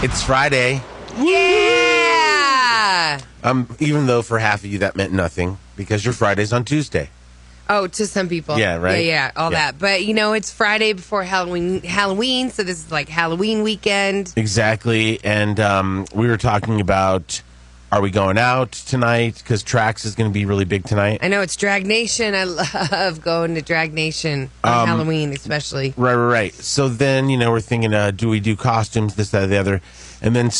It's Friday. Yeah! Even though for half of you that meant nothing because your Friday's on Tuesday. Oh, to some people. Yeah, right? Yeah, all that. But, it's Friday before Halloween, so this is like Halloween weekend. Exactly. And we were talking about, are we going out tonight? Because Trax is going to be really big tonight. I know, it's Drag Nation. I love going to Drag Nation on Halloween, especially. Right. So then, we're thinking, do we do costumes, this, that, or the other? And then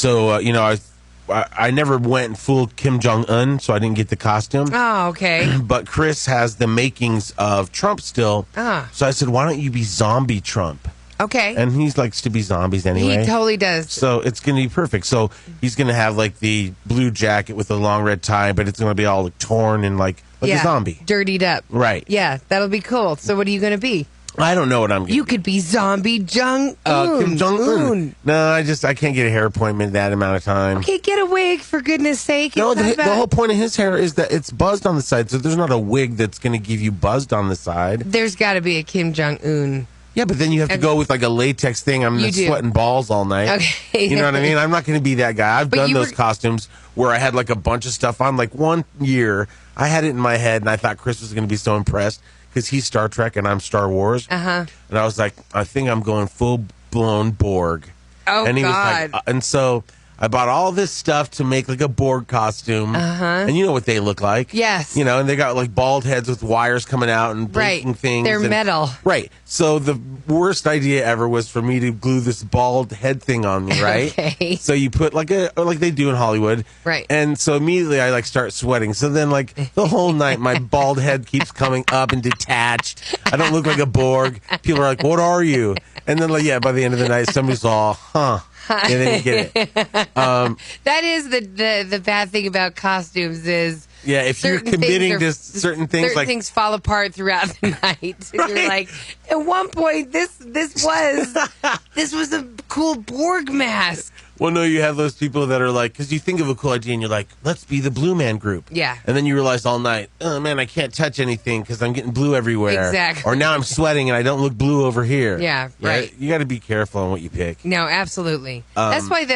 I never went full Kim Jong-un, so I didn't get the costume. Oh, okay. But Chris has the makings of Trump still. So I said, why don't you be zombie Trump? Okay. And he likes to be zombies anyway. He totally does. So it's going to be perfect. So he's going to have like the blue jacket with the long red tie, but it's going to be all torn and like a zombie. Dirtied up. Right. Yeah, that'll be cool. So what are you going to be? I don't know what I'm going to You could be zombie Jong-un. Kim Jong-un. No, I can't get a hair appointment that amount of time. Okay, get a wig, for goodness sake. No, the whole point of his hair is that it's buzzed on the side, so there's not a wig that's going to give you buzzed on the side. There's got to be a Kim Jong-un. Yeah, but then you have to go with like a latex thing. I'm sweating balls all night. Okay. You know what I mean? I'm not going to be that guy. I've done those costumes where I had like a bunch of stuff on. Like one year, I had it in my head, and I thought Chris was going to be so impressed because he's Star Trek and I'm Star Wars. And I was like, I think I'm going full-blown Borg. Oh, and he God. was like, and so I bought all this stuff to make like a Borg costume. And you know what they look like. Yes. And they got like bald heads with wires coming out and breaking things. They're metal. Right. So the worst idea ever was for me to glue this bald head thing on me, right? Okay. So you put like they do in Hollywood. Right. And so immediately I start sweating. So then the whole night my bald head keeps coming up and detached. I don't look like a Borg. People are like, "What are you?" And then by the end of the night somebody's all, "Huh." And then you get it. That is the bad thing about costumes is if you're committing to certain things, things fall apart throughout the night. And you're like, at one point, this was a cool Borg mask. Well, no, you have those people that are like, because you think of a cool idea and you're like, let's be the Blue Man Group. Yeah. And then you realize all night, oh man, I can't touch anything because I'm getting blue everywhere. Exactly. Or now I'm sweating and I don't look blue over here. Yeah, right. You got to be careful on what you pick. No, absolutely. That's why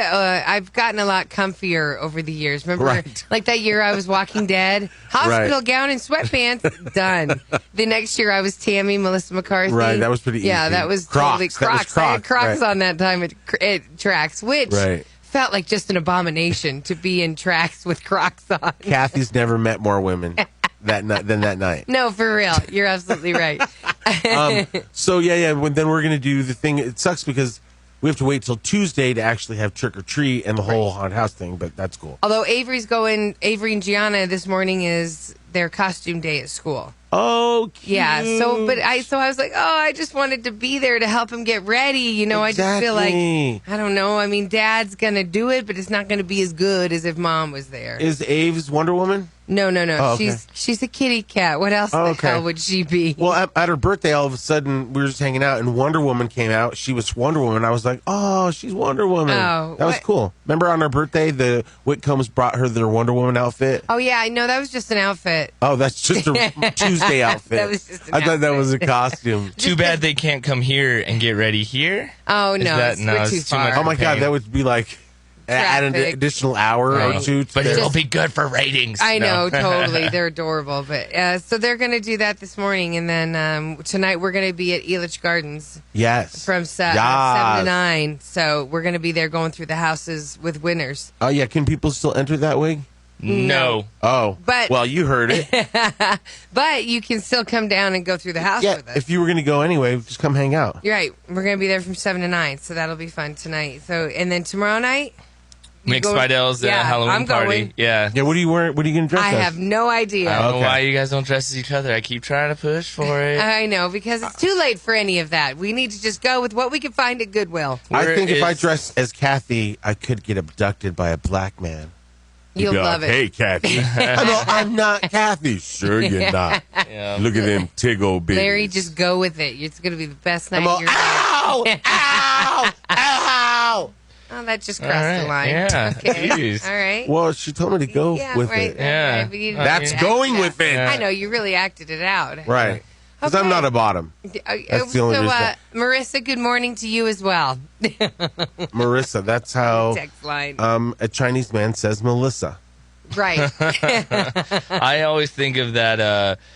I've gotten a lot comfier over the years. Remember, like that year I was Walking Dead, hospital gown and sweatpants, done. The next year I was Tammy, Melissa McCarthy. Right, that was pretty easy. Yeah, that was Crocs. totally Crocs. I had Crocs on that time at Trax, which felt like just an abomination to be in Trax with Crocs on. Kathy's never met more women than that night. No, for real. You're absolutely right. So, then we're going to do the thing. It sucks because we have to wait till Tuesday to actually have trick or treat and the whole haunted house thing, but that's cool. Although Avery and Gianna this morning is their costume day at school. Oh, cute. Yeah. So I was like, I just wanted to be there to help him get ready. Exactly. I just feel like, I don't know. I mean, Dad's going to do it, but it's not going to be as good as if Mom was there. Is Aves Wonder Woman? No. Oh, okay. She's a kitty cat. What else the hell would she be? Well, at her birthday, all of a sudden, we were just hanging out, and Wonder Woman came out. She was Wonder Woman. I was like, oh, she's Wonder Woman. Oh, that was cool. Remember on her birthday, the Whitcombs brought her their Wonder Woman outfit? Oh, yeah. I know. That was just an outfit. Oh, that's just a Tuesday outfit. That was just an I thought that was a costume. Too bad they can't come here and get ready here. Oh, no. We're too far. Oh, my God. That would be like... Add an additional hour or two. But it'll be good for ratings. I know, totally. They're adorable. But so they're going to do that this morning. And then tonight we're going to be at Elitch Gardens. Yes. From 7 to 9. So we're going to be there going through the houses with winners. Oh, yeah. Can people still enter that wig? No. Oh. But, well, you heard it. But you can still come down and go through the house with us. If you were going to go anyway, just come hang out. You're right. We're going to be there from 7 to 9. So that'll be fun tonight. So and then tomorrow night... Mixed Spidell's Halloween party. Going. Yeah. Yeah, what are you wearing? What are you going to dress as? I have no idea. I don't know why you guys don't dress as each other. I keep trying to push for it. I know, because it's too late for any of that. We need to just go with what we can find at Goodwill. I think if I dress as Kathy, I could get abducted by a black man. You'll love it. Hey, Kathy. I'm not Kathy. Sure you're not. Yeah. Look at them tiggle babies. Larry, just go with it. It's going to be the best night of your life. Ow! Ow! Ow! Oh, that just crossed the line. Yeah. Okay. Jeez. All right. Well, she told me to go with it. Yeah. Right, but you That's didn't going act with it. out. I know, you really acted it out. Right. Because I'm not a bottom. That's the only reason. Marissa, good morning to you as well. Marissa, that's how text line. A Chinese man says Melissa. Right. I always think of that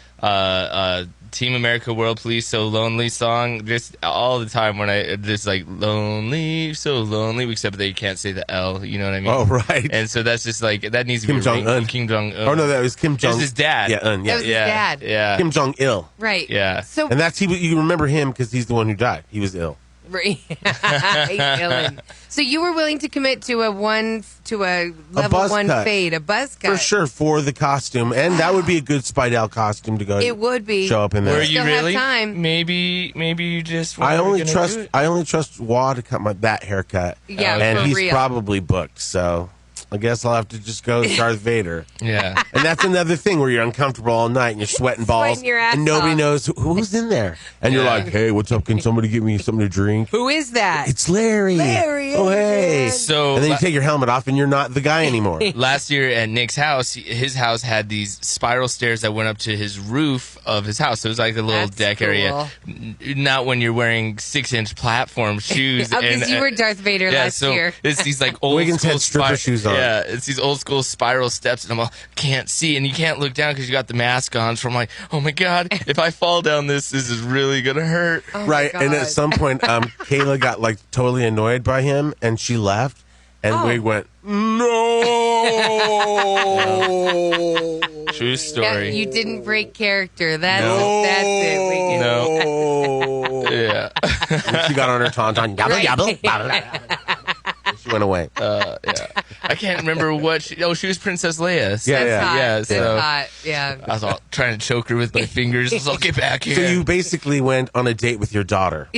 Team America World Police So Lonely song just all the time when I just like lonely, so lonely, except that you can't say the L, you know what I mean? Oh, right. And so that's just like, that needs to Kim be Jong-un. Kim Jong-un. Oh, no, that was Kim Jong. It was his dad. Yeah, That was his dad. Yeah. Kim Jong-il. Right. Yeah. So, And that's, you remember him because he's the one who died. He was ill. He's killing. So you were willing to commit to a level buzz 1 cut. fade, a buzz cut. For sure, for the costume. And that would be a good Spidell costume to go. It would be. Show up in there. Were you Still have really? time. Maybe you just. I only gonna trust do it. I only trust Wah to cut that haircut. Yeah, and for he's real. probably booked. So I guess I'll have to just go with Darth Vader. Yeah. And that's another thing where you're uncomfortable all night and you're sweating balls Sweating your ass and nobody off. knows who's in there. And you're Yeah. like, hey, what's up? Can somebody get me something to drink? Who is that? It's Larry. Larry, Oh, hey. So And then you take your helmet off and you're not the guy anymore. last year at Nick's house, his house had these spiral stairs that went up to his roof of his house. So it was like a little That's deck cool. area. Not when you're wearing 6-inch platform shoes. Oh, because you were Darth Vader last year. It's these like old Wiggins school had stripper shoes on. Yeah, it's these old school spiral steps, and I'm all, can't see, and you can't look down because you got the mask on. So I'm like, oh my god, if I fall down this is really gonna hurt. Oh my Right. And at God. some point, Kayla got like totally annoyed by him and she left. And Oh. Wig went, no. True Yeah, story. you didn't break character. That's No. it. No. No. Yeah. And she got on her tauntaun. Yabba, Right. yabba. And she went away. Yeah. I can't remember what. She was Princess Leia. So, Yeah, That's hot. yeah. That's So hot. Yeah. I was all trying to choke her with my fingers. I was all, get back here. So you basically went on a date with your daughter.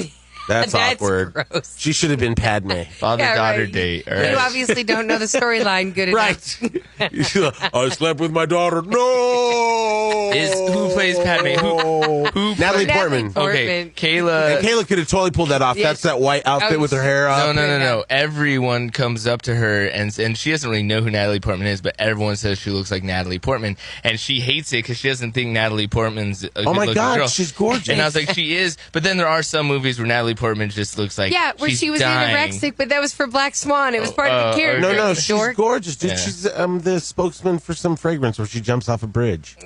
That's awkward. Gross. She should have been Padme. Father-daughter right. date. All You right. obviously don't know the storyline good enough. Right. I slept with my daughter. No. Who plays Padme? Who Natalie Natalie Portman. Portman. Okay, Kayla. And Kayla could have totally pulled that off. Yes. That's that white outfit Oh, with her hair up. No. Everyone comes up to her, and she doesn't really know who Natalie Portman is, but everyone says she looks like Natalie Portman, and she hates it because she doesn't think Natalie Portman's a Oh my good-looking God, girl. she's gorgeous. And I was like, she is, but then there are some movies where Natalie Portman just looks like Yeah, where she's she was dying. anorexic, but that was for Black Swan. It was part of the character. No, she's Dork. gorgeous, dude. Yeah. She's the spokesman for some fragrance where she jumps off a bridge.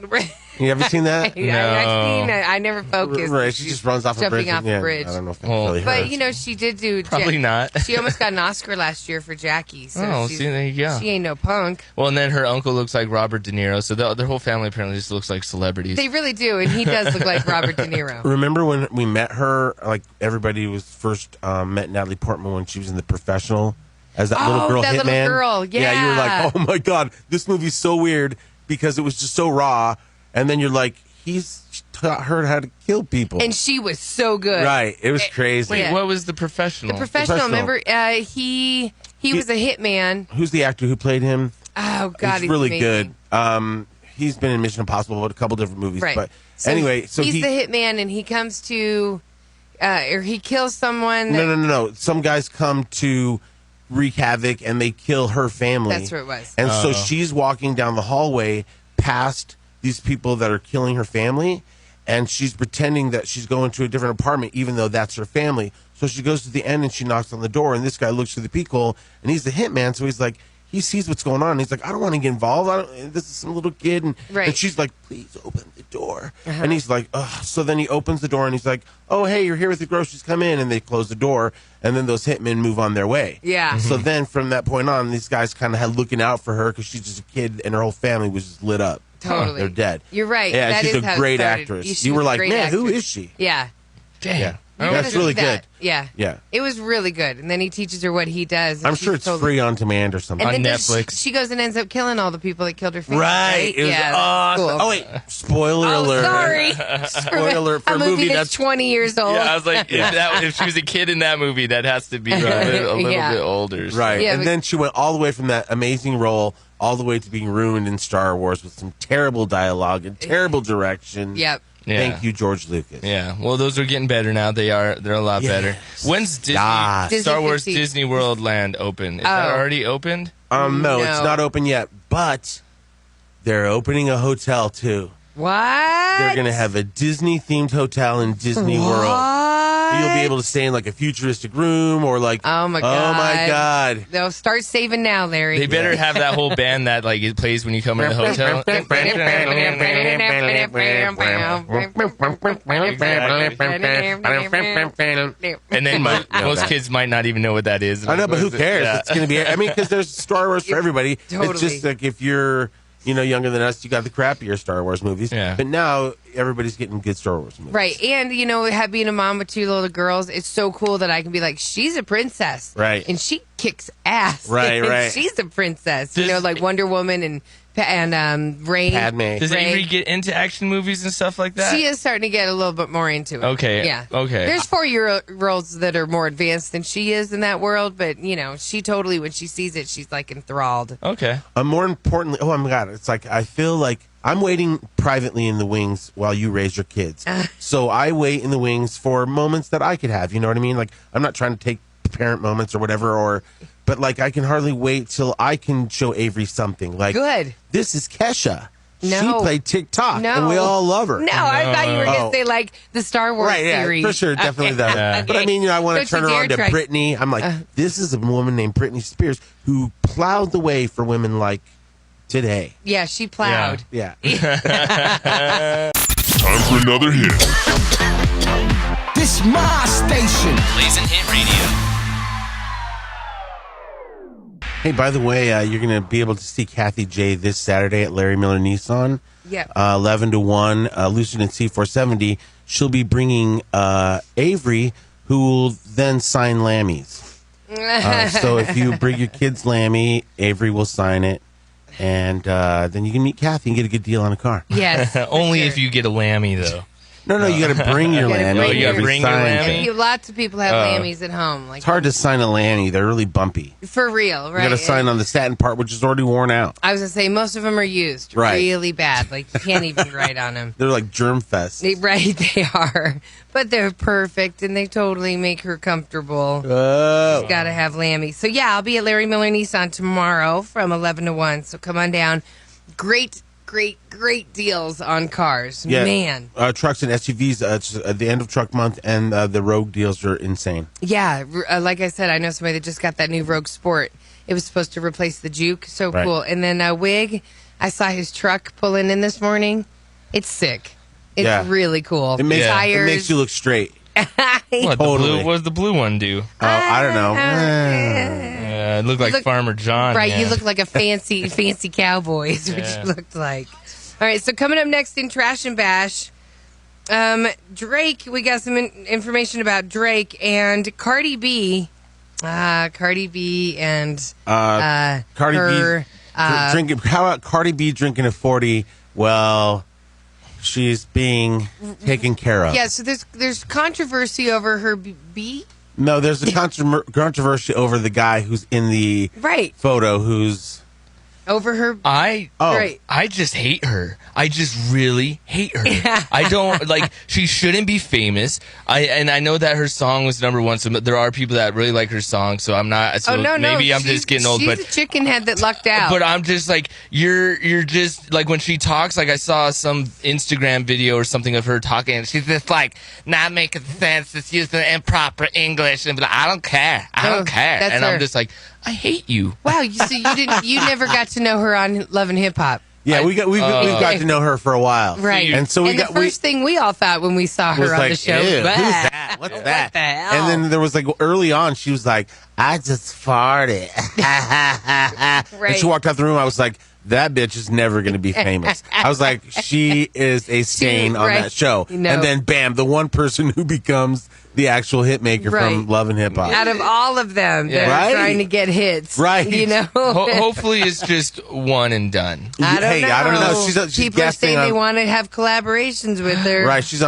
You ever seen that? I never focused. Right, she just runs off a bridge. Jumping off Yeah, a bridge. I don't know if that Well, really But hurts. you know, she did do. Probably not. She almost got an Oscar last year for Jackie. So Oh, she's- see, there you go. She ain't no punk. Well, and then her uncle looks like Robert De Niro, so their whole family apparently just looks like celebrities. They really do, and he does look like Robert De Niro. Remember when we met her? Like everybody was first met Natalie Portman when she was in The Professional as that little Oh, girl that hitman. little girl, you were yeah. like, oh my god, this movie's so weird because it was just so raw. And then you're like, he's taught her how to kill people. And she was so good. Right, it was crazy. Wait, Yeah. what was The Professional? The professional. Professional. Remember, he was a hitman. Who's the actor who played him? Oh God, He's really amazing. good. He's been in Mission Impossible, but a couple different movies. Right. But So anyway, so he's he. the hitman, and he comes to, or he kills someone. No. Some guys come to wreak havoc and they kill her family. That's what it was. And so she's walking down the hallway past these people that are killing her family, and she's pretending that she's going to a different apartment, even though that's her family. So she goes to the end and she knocks on the door, and this guy looks through the peephole, and he's the hitman. So he's like, he sees what's going on. And he's like, I don't want to get involved. This is some little kid, and she's like, please open the door. And he's like, ugh. So then he opens the door, and he's like, oh hey, you're here with the groceries. Come in. And they close the door, and then those hitmen move on their way. Yeah. So then from that point on, these guys kind of had looking out for her because she's just a kid, and her whole family was just lit up. Totally. They're dead. You're right. Yeah, That she's is how a it great started. actress. She You were was a like, great man, who actress. is she? Yeah. Dang. Yeah. You That's gotta do really that. good. Yeah. Yeah. It was really good. And then he teaches her what he does. and I'm sure she's it's totally- free on demand or something. And On then Netflix. She goes and ends up killing all the people that killed her family. Right. It was yeah. awesome. Cool. Oh, wait. Spoiler Oh, alert. sorry. Spoiler alert for a movie that's 20 years old. Yeah, I was like, if she was a kid in that movie, that has to be a little Yeah. bit older. so. Right. Yeah, and but- then she went all the way from that amazing role all the way to being ruined in Star Wars with some terrible dialogue and terrible direction. Yep. Yeah. Thank you, George Lucas. Yeah, well, those are getting better now. They're a lot better. When's Disney, Yes. Disney Star Wars 50. Disney World Land open? Is that Oh. already opened? No, No. it's not open yet, but they're opening a hotel too. What? They're going to have a Disney-themed hotel in Disney World. You'll be able to stay in like a futuristic room or like, oh my God. They'll start saving now, Larry. They better have that whole band that like it plays when you come in the hotel. And then most kids might not even know what that is. I know, but who cares? Yeah. It's going to be, I mean, because there's Star Wars for everybody. Totally. It's just like if you're, younger than us, you got the crappier Star Wars movies. Yeah. But now everybody's getting good Star Wars movies. Right. And, being a mom with 2 little girls, it's so cool that I can be like, she's a princess. Right. And she kicks ass. Right, and right. She's a princess. Like Wonder Woman and Rey. Padme. Does Avery get into action movies and stuff like that? She is starting to get a little bit more into it. Okay. Yeah. Okay. There's 4-year-olds that are more advanced than she is in that world, but, she totally, when she sees it, she's like enthralled. Okay. More importantly, oh my God, it's like I feel like I'm waiting privately in the wings while you raise your kids. So I wait in the wings for moments that I could have. You know what I mean? Like I'm not trying to take parent moments or whatever, but like I can hardly wait till I can show Avery something. Like, good. This is Kesha. No. She played TikTok, and we all love her. No, I thought you were going to say, like, the Star Wars Right, series. yeah, for sure, definitely that. Yeah. But I mean, I want to turn her on to try. Britney. I'm like, this is a woman named Britney Spears who plowed the way for women like today. Yeah, she plowed. Yeah. Time for another hit. This my station. Blazing Hit Radio. Hey, by the way, you're going to be able to see Kathy J this Saturday at Larry Miller Nissan. Yeah. 11 to 1, Lucid C470. She'll be bringing Avery, who will then sign Lammy's. So if you bring your kids Lammy, Avery will sign it. And then you can meet Kathy and get a good deal on a car. Yes. Only if you get a Lammy, though. No, you got to bring your Lammy. Oh, you gotta bring your Lammy? Lots of people have Lammies at home. Like, It's hard to sign a Lammy. They're really bumpy. for real, right? You got to sign on the satin part, which is already worn out. I was going to say, most of them are used Right. really bad. Like, you can't even write on them. They're like germ fest. Right, they are. But they're perfect, and they totally make her comfortable. Oh. Got to have Lammy. So, yeah, I'll be at Larry Miller Nissan tomorrow from 11 to 1. So come on down. Great deals on cars. Yeah. Man. Trucks and SUVs, it's at the end of truck month, and the Rogue deals are insane. Yeah, like I said, I know somebody that just got that new Rogue Sport. It was supposed to replace the Juke. So Right. cool. And then Wig, I saw his truck pulling in this morning. It's sick. It's really cool. It makes, Tires. it makes you look straight. What Totally. what does the blue one do? Oh, I don't know. It looked like Farmer John. Right, man. you look like a fancy cowboy is what Yeah. you looked like. All right, so coming up next in Trash and Bash, Drake, we got some information about Drake and Cardi B. Cardi B and Cardi her, B drinking. How about Cardi B drinking a 40? Well, she's being taken care of. Yeah, so there's controversy over her B. No, there's a controversy over the guy who's in the Right. photo who's... Over her. I Right. just hate her. I just really hate her. I don't like. She shouldn't be famous. I know that her song was #1. So there are people that really like her song. So I'm not. So maybe I'm just getting old. She's But a chicken head that lucked out. But I'm just like you're just like when she talks. Like I saw some Instagram video or something of her talking, and she's just like not making sense. Just using improper English, and I don't care. I don't care. that's And her. I'm just like I hate you. Wow, you never got to know her on Love and Hip Hop. Yeah, we've got to know her for a while. Right. And so the first thing we all thought when we saw her was on like, the show. "Ew, who's "Bah." that? What's that? the hell? And then there was like early on, she was like, I just farted. And she walked out the room. I was like, that bitch is never going to be famous. I was like, she is a stain on Right. that show. No. And then bam, the one person who becomes the actual hit maker Right. from Love and Hip Hop. Out of all of them that Right. are trying to get hits. Right. You know? Hopefully it's just one and done. I don't know. I don't know. She's People are guesting saying on, they want to have collaborations with her. Right, she's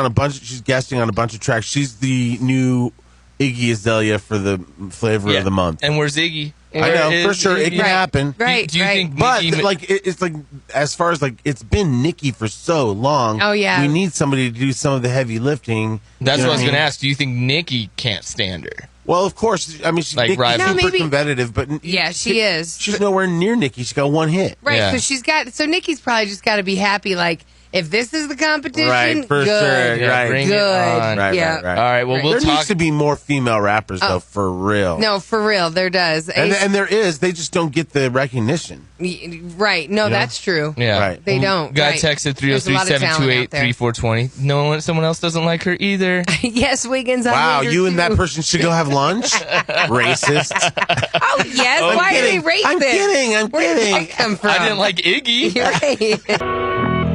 guesting on a bunch of tracks. She's the new Iggy Azalea for the flavor of the month. And where's Iggy? I know, for sure, it can happen. Right, Do you think But Nicki, it's like as far as like it's been Nicki for so long. Oh, yeah. we need somebody to do some of the heavy lifting. that's You know what I was mean? going to ask. Do you think Nicki can't stand her? Well, of course. I mean, she's Like Nicki's rival. No, super maybe- competitive, but Yeah, she is. She's nowhere near Nicki. She's got one hit. Right, Yeah. so Nicki's probably just got to be happy, like, If this is the competition, right, for good. sure, right, bring good. it on. Right, yeah. right, right. All right, well, we'll there talk. needs to be more female rappers, though, for real. No, for real, there does. And there is. They just don't get the recognition. Right. No, that's true. Yeah. Right. They don't. Got right. texted There's a lot of talent out there. 303-728-3420. No one, someone else doesn't like her either. Yes, Wiggins. I Wow, hate her you and that too. person should go have lunch? Racist. Oh, yes. Why are they racist? I'm kidding. Where did that come from? I didn't like Iggy. Right.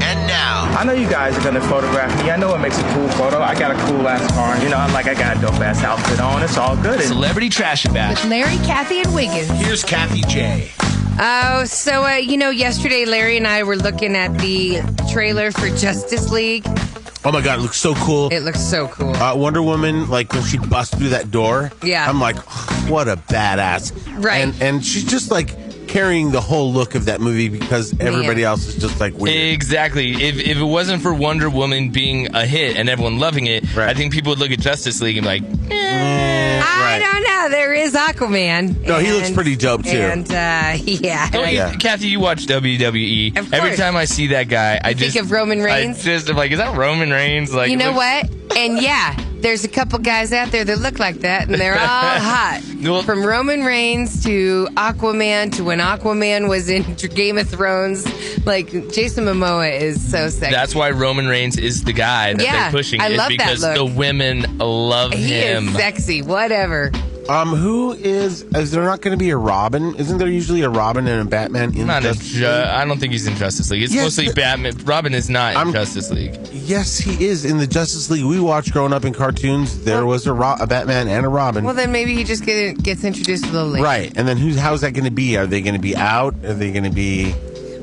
And now, I know you guys are gonna photograph me. I know it makes a cool photo. I got a cool ass car. You know, I got a dope ass outfit on. It's all good. Celebrity Trash Bash. Larry, Kathy, and Wiggins. here's Kathy J. Oh, so, yesterday Larry and I were looking at the trailer for Justice League. Oh my God, it looks so cool. It looks so cool. Wonder Woman, like when she busts through that door. Yeah. I'm like, what a badass. Right. And she's just like carrying the whole look of that movie because everybody else is just like weird. Exactly. If it wasn't for Wonder Woman being a hit and everyone loving it, Right. I think people would look at Justice League and be like, I don't know. There is Aquaman. No, he looks pretty dope, too. And, yeah. oh, Yeah. Kathy, you watch WWE. Of Every course. time I see that guy, I Think of Roman Reigns? I just am like, is that Roman Reigns? Like, You know looks- what? And yeah, there's a couple guys out there that look like that, and they're all hot. Well- From Roman Reigns to Aquaman to when Aquaman was in Game of Thrones. Like, Jason Momoa is so sexy. That's why Roman Reigns is the guy that Yeah, they're pushing. I is love that because look. the women love He him. is sexy. Whatever. Who is there not going to be a Robin? Isn't there usually a Robin and a Batman in Not in Justice League? I don't think he's in Justice League. It's Yes, mostly Batman. Robin is not in Justice League. Yes, he is in the Justice League we watched growing up in cartoons. There was a Batman and a Robin. Well, then maybe he just gets introduced a little late. Right, and then how's that going to be? Are they going to be out? Are they going to be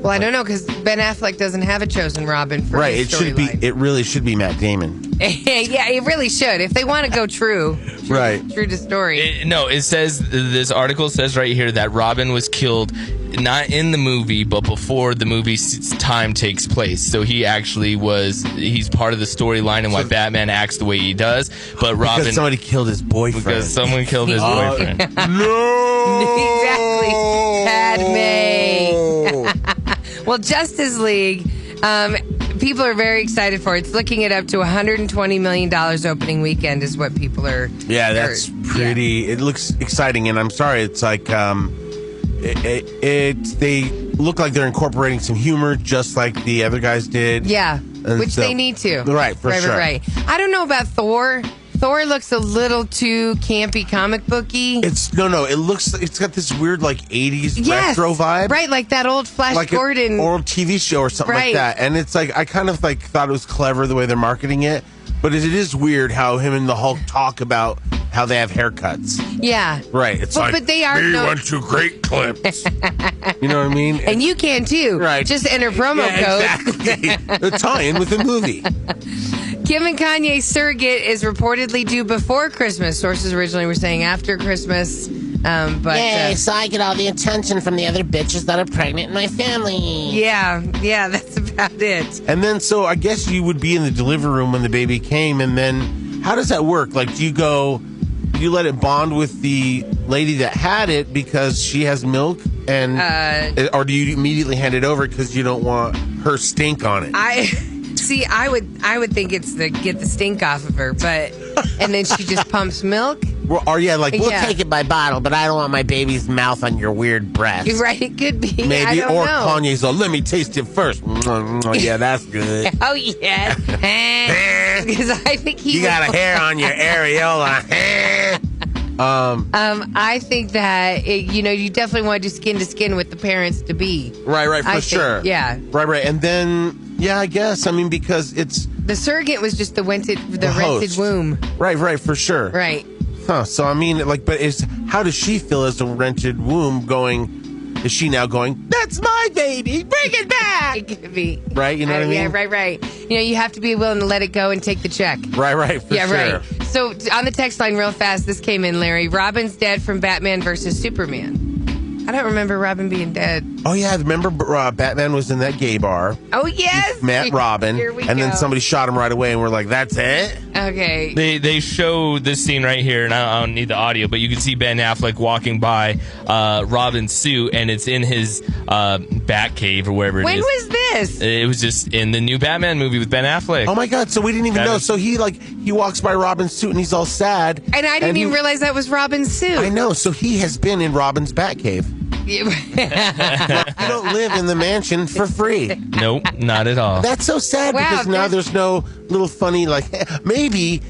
Well, I don't know, because Ben Affleck doesn't have a chosen Robin for right? his It should be. storyline. It really should be Matt Damon. Yeah, it really should. If they want to go true Right. to story. It says, this article says right here that Robin was killed not in the movie, but before the movie's time takes place. So he actually he's part of the storyline and why Batman acts the way he does. But Robin, Because somebody killed his boyfriend. because someone killed his boyfriend. No. Exactly. Padme. Well, Justice League, people are very excited for it. It's looking at up to $120 million opening weekend is what people are. Yeah, that's pretty. It looks exciting, and I'm sorry. It's like they look like they're incorporating some humor, just like the other guys did. Yeah, And which so- they need to. Right, for sure. Right. I don't know about Thor. Thor looks a little too campy, comic booky. It's it's got this weird like 80s Yes, retro vibe. right? Like that old Flash Like Gordon. an old TV show or something Right. like that. And it's like I kind of like thought it was clever the way they're marketing it, but it is weird how him and the Hulk talk about how they have haircuts. Yeah, Right. It's Well, like but they are we no- went to great clips. You know what I mean? and you can too. Right. Just enter promo code. Exactly. The tie-in with the movie. Kim and Kanye's surrogate is reportedly due before Christmas. Sources originally were saying after Christmas. But so I get all the attention from the other bitches that are pregnant in my family. yeah, that's about it. And then, so I guess you would be in the delivery room when the baby came, and then how does that work? Like, do you let it bond with the lady that had it because she has milk, and or do you immediately hand it over because you don't want her stink on it? I would think it's get the stink off of her, but and then she just pumps milk. Or yeah, like We'll Yeah. take it by bottle, but I don't want my baby's mouth on your weird breath. Right? It could be. maybe, I don't or know. Kanye's like, let me taste it first. Yeah, that's good. Oh yes, because I think he. You got a hair on your areola. I think that you definitely want to do skin to skin with the parents to be. Right, for I think, sure. yeah. Right, and then I guess because it's The surrogate was just the rented host. womb. right for sure. Right. Huh. So but how does she feel as a rented womb going? Is she now going, that's my baby, bring it back? It could be. Right, you know what I mean? Yeah, right. You have to be willing to let it go and take the check. Right, for Yeah, sure. right. So on the text line real fast, this came in, Larry. Robin's dead from Batman versus Superman. I don't remember Robin being dead. Oh, yeah. Remember Batman was in that gay bar. Oh, yes. He met Robin. Here we and go. then somebody shot him right away, and we're like, that's it? Okay. They show this scene right here, and I don't need the audio, but you can see Ben Affleck walking by Robin's suit, and it's in his bat cave or wherever it is. When was this? It was just in the new Batman movie with Ben Affleck. Oh, my God. So we didn't even know. So he walks by Robin's suit, and he's all sad. And I didn't even realize that was Robin's suit. I know. So he has been in Robin's Batcave. You don't live in the mansion for free. Nope, not at all. That's so sad because now there's no little funny, maybe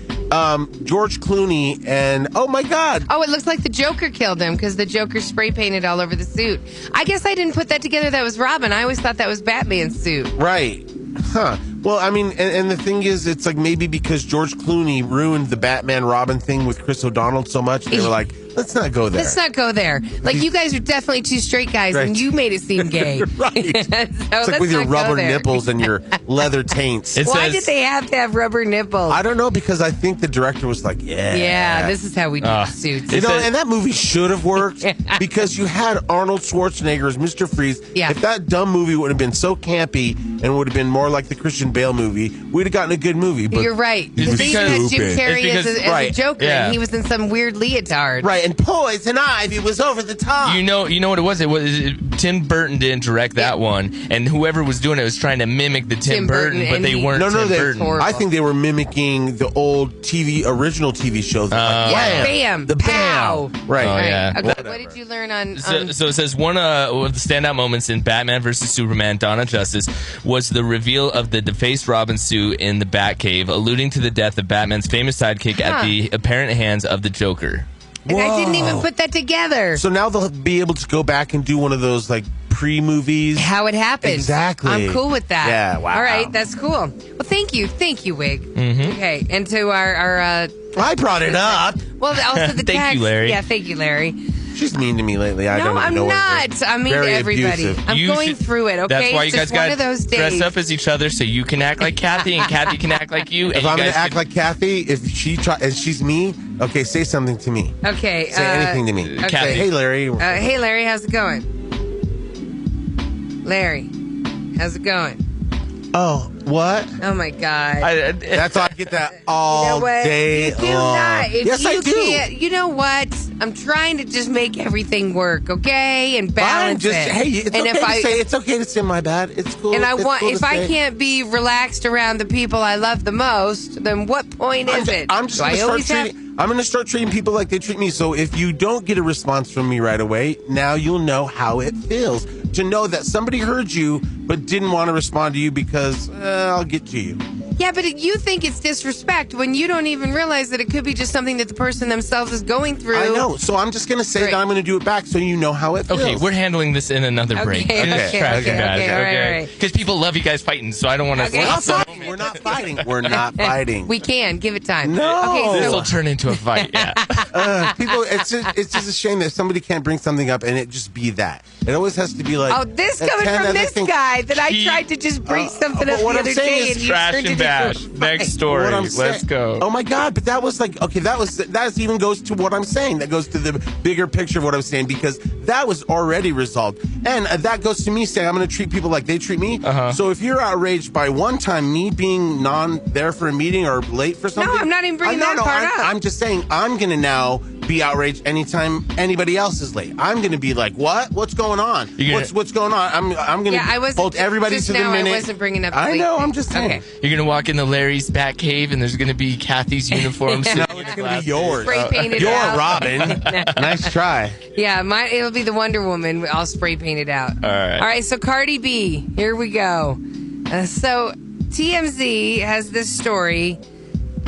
George Clooney and, oh my God. Oh, it looks like the Joker killed him because the Joker spray painted all over the suit. I guess I didn't put that together. That was Robin. I always thought that was Batman's suit. Right. Huh. Well, I mean, and the thing is, it's like maybe because George Clooney ruined the Batman Robin thing with Chris O'Donnell so much, they were like, let's not go there. Let's not go there. Like, you guys are definitely two straight guys, and you made it seem gay. Right. It's like with your rubber nipples and your leather taints. Why did they have to have rubber nipples? I don't know, because I think the director was like, yeah, this is how we do the suits. You know, and that movie should have worked because you had Arnold Schwarzenegger as Mr. Freeze. Yeah. If that dumb movie would have been so campy and would have been more like the Christian Bale movie, we'd have gotten a good movie. But you're right. Because they even had Jim Carrey as a Joker, and he was in some weird leotard. Right, and Poison Ivy was over the top. You know what it was? It was Tim Burton didn't direct that one, and whoever was doing it was trying to mimic the Tim Burton, but they weren't. Tim Burton. I think they were mimicking the old original TV shows. Bam, the pow. Right. Oh, yeah. Okay, what did you learn on? So it says one of the standout moments in Batman vs Superman: Dawn of Justice was the reveal of the defaced Robin suit in the Batcave, alluding to the death of Batman's famous sidekick at the apparent hands of the Joker. And I didn't even put that together. So now they'll be able to go back and do one of those pre-movies. How it happened. Exactly. I'm cool with that. Yeah, wow. All right, that's cool. Well, thank you, Wig. Mm-hmm. Okay, and to our I brought it up. Well, also the Thank text. you, Larry. Yeah, thank you, Larry. She's mean to me lately. I don't I'm know not. I'm mean to everybody. Abusive. I'm going through it, okay? That's why you guys got to dress up as each other so you can act like Kathy and Kathy can act like you. If I'm going to act like Kathy, if she's me, okay, say something to me. Okay. Say anything to me. Okay. Say, hey, Larry. Hey, Larry, how's it going? Larry, how's it going? Oh, what? Oh, my God. That's all I get that all day long. Yes, I do. You know what? I'm trying to just make everything work, okay? And balance it. Hey, it's okay to say my bad. It's cool. And if I can't be relaxed around the people I love the most, then what point is it? I'm going to start treating people like they treat me. So if you don't get a response from me right away, now you'll know how it feels to know that somebody heard you but didn't want to respond to you because I'll get to you. Yeah, but you think it's disrespect when you don't even realize that it could be just something that the person themselves is going through. I know. So I'm just going to say that I'm going to do it back so you know how it feels. Okay, we're handling this in another break. Okay. Because people love you guys fighting, so I don't want to. Okay. We're not fighting. We're not fighting. We can. Give it time. No. Okay, this will turn into a fight. Yeah. People, it's just a shame that somebody can't bring something up and it just be that. It always has to be like. Oh, this coming from this guy that I tried to just bring something up the other day, and you trash turned and it bash. into Next story. Let's go. Oh my God! But that was that even goes to what I'm saying. That goes to the bigger picture of what I'm saying because that was already resolved, and that goes to me saying I'm going to treat people like they treat me. So if you're outraged by one time me being there for a meeting or late for something, no, I'm not even bringing that part up. I'm just saying I'm going to now be outraged anytime anybody else is late. I'm going to be like, what? What's going on? What's going on? I'm going to hold everybody to the minute. I wasn't bringing up. I know. I'm just saying. Okay. You're going to walk into Larry's Batcave, and there's going to be Kathy's uniform. No, it's going to be yours. Spray painted You're out. Robin. Nice try. Yeah, it'll be the Wonder Woman. I'll spray paint it out. All right. So Cardi B, here we go. So TMZ has this story.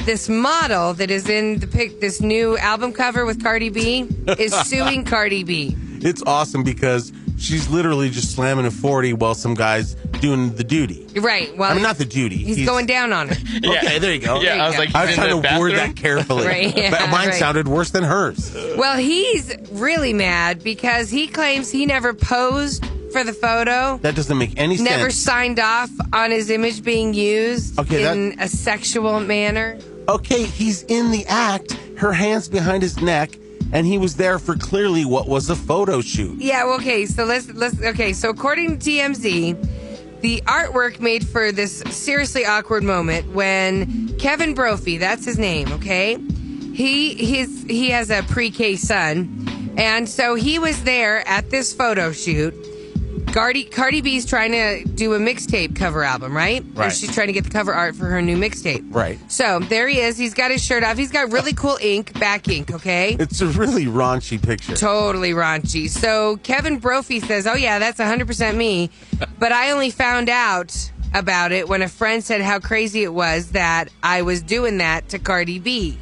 This model that is in this new album cover with Cardi B is suing Cardi B. It's awesome because she's literally just slamming a 40 while some guy's doing the duty. Right. Well, I mean, not the duty. He's going down on her. Okay, there you go. Yeah, I was like, I was trying to word that carefully. Right, yeah, but mine right. sounded worse than hers. Well, he's really mad because he claims he never posed for the photo. That doesn't make any sense. Never signed off on his image being used in a sexual manner. Okay, he's in the act, her hands behind his neck, and he was there for clearly what was a photo shoot. Yeah, well, okay, so let's so according to TMZ, the artwork made for this seriously awkward moment when Kevin Brophy, that's his name, okay? He has a pre-K son, and so he was there at this photo shoot. Cardi B's trying to do a mixtape cover album, right? Right. Or she's trying to get the cover art for her new mixtape. Right. So there he is. He's got his shirt off. He's got really cool ink, back ink, okay? It's a really raunchy picture. Totally raunchy. So Kevin Brophy says, oh, yeah, that's 100% me. But I only found out about it when a friend said how crazy it was that I was doing that to Cardi B.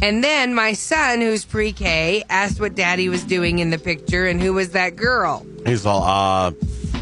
And then my son, who's pre-K, asked what daddy was doing in the picture and who was that girl. He's all,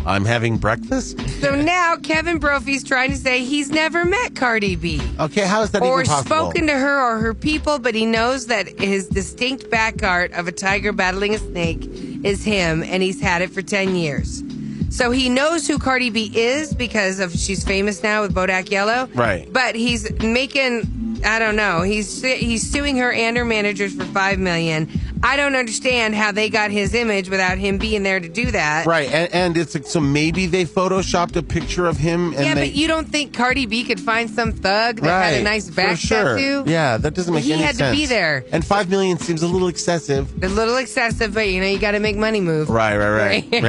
I'm having breakfast? So now Kevin Brophy's trying to say he's never met Cardi B. Okay, how is that or even possible? spoken to her or her people, but he knows that his distinct back art of a tiger battling a snake is him, and he's had it for 10 years. So he knows who Cardi B is because of she's famous now with Bodak Yellow. Right. But he's making, I don't know, he's suing her and her managers for $5 million. I don't understand how they got his image without him being there to do that. Right, and it's like, so maybe they photoshopped a picture of him. And but you don't think Cardi B could find some thug that right, had a nice back for sure. tattoo? Yeah, that doesn't make any sense. He had to be there. And $5 million seems a little excessive. A little excessive, but you got to make money move. Right. He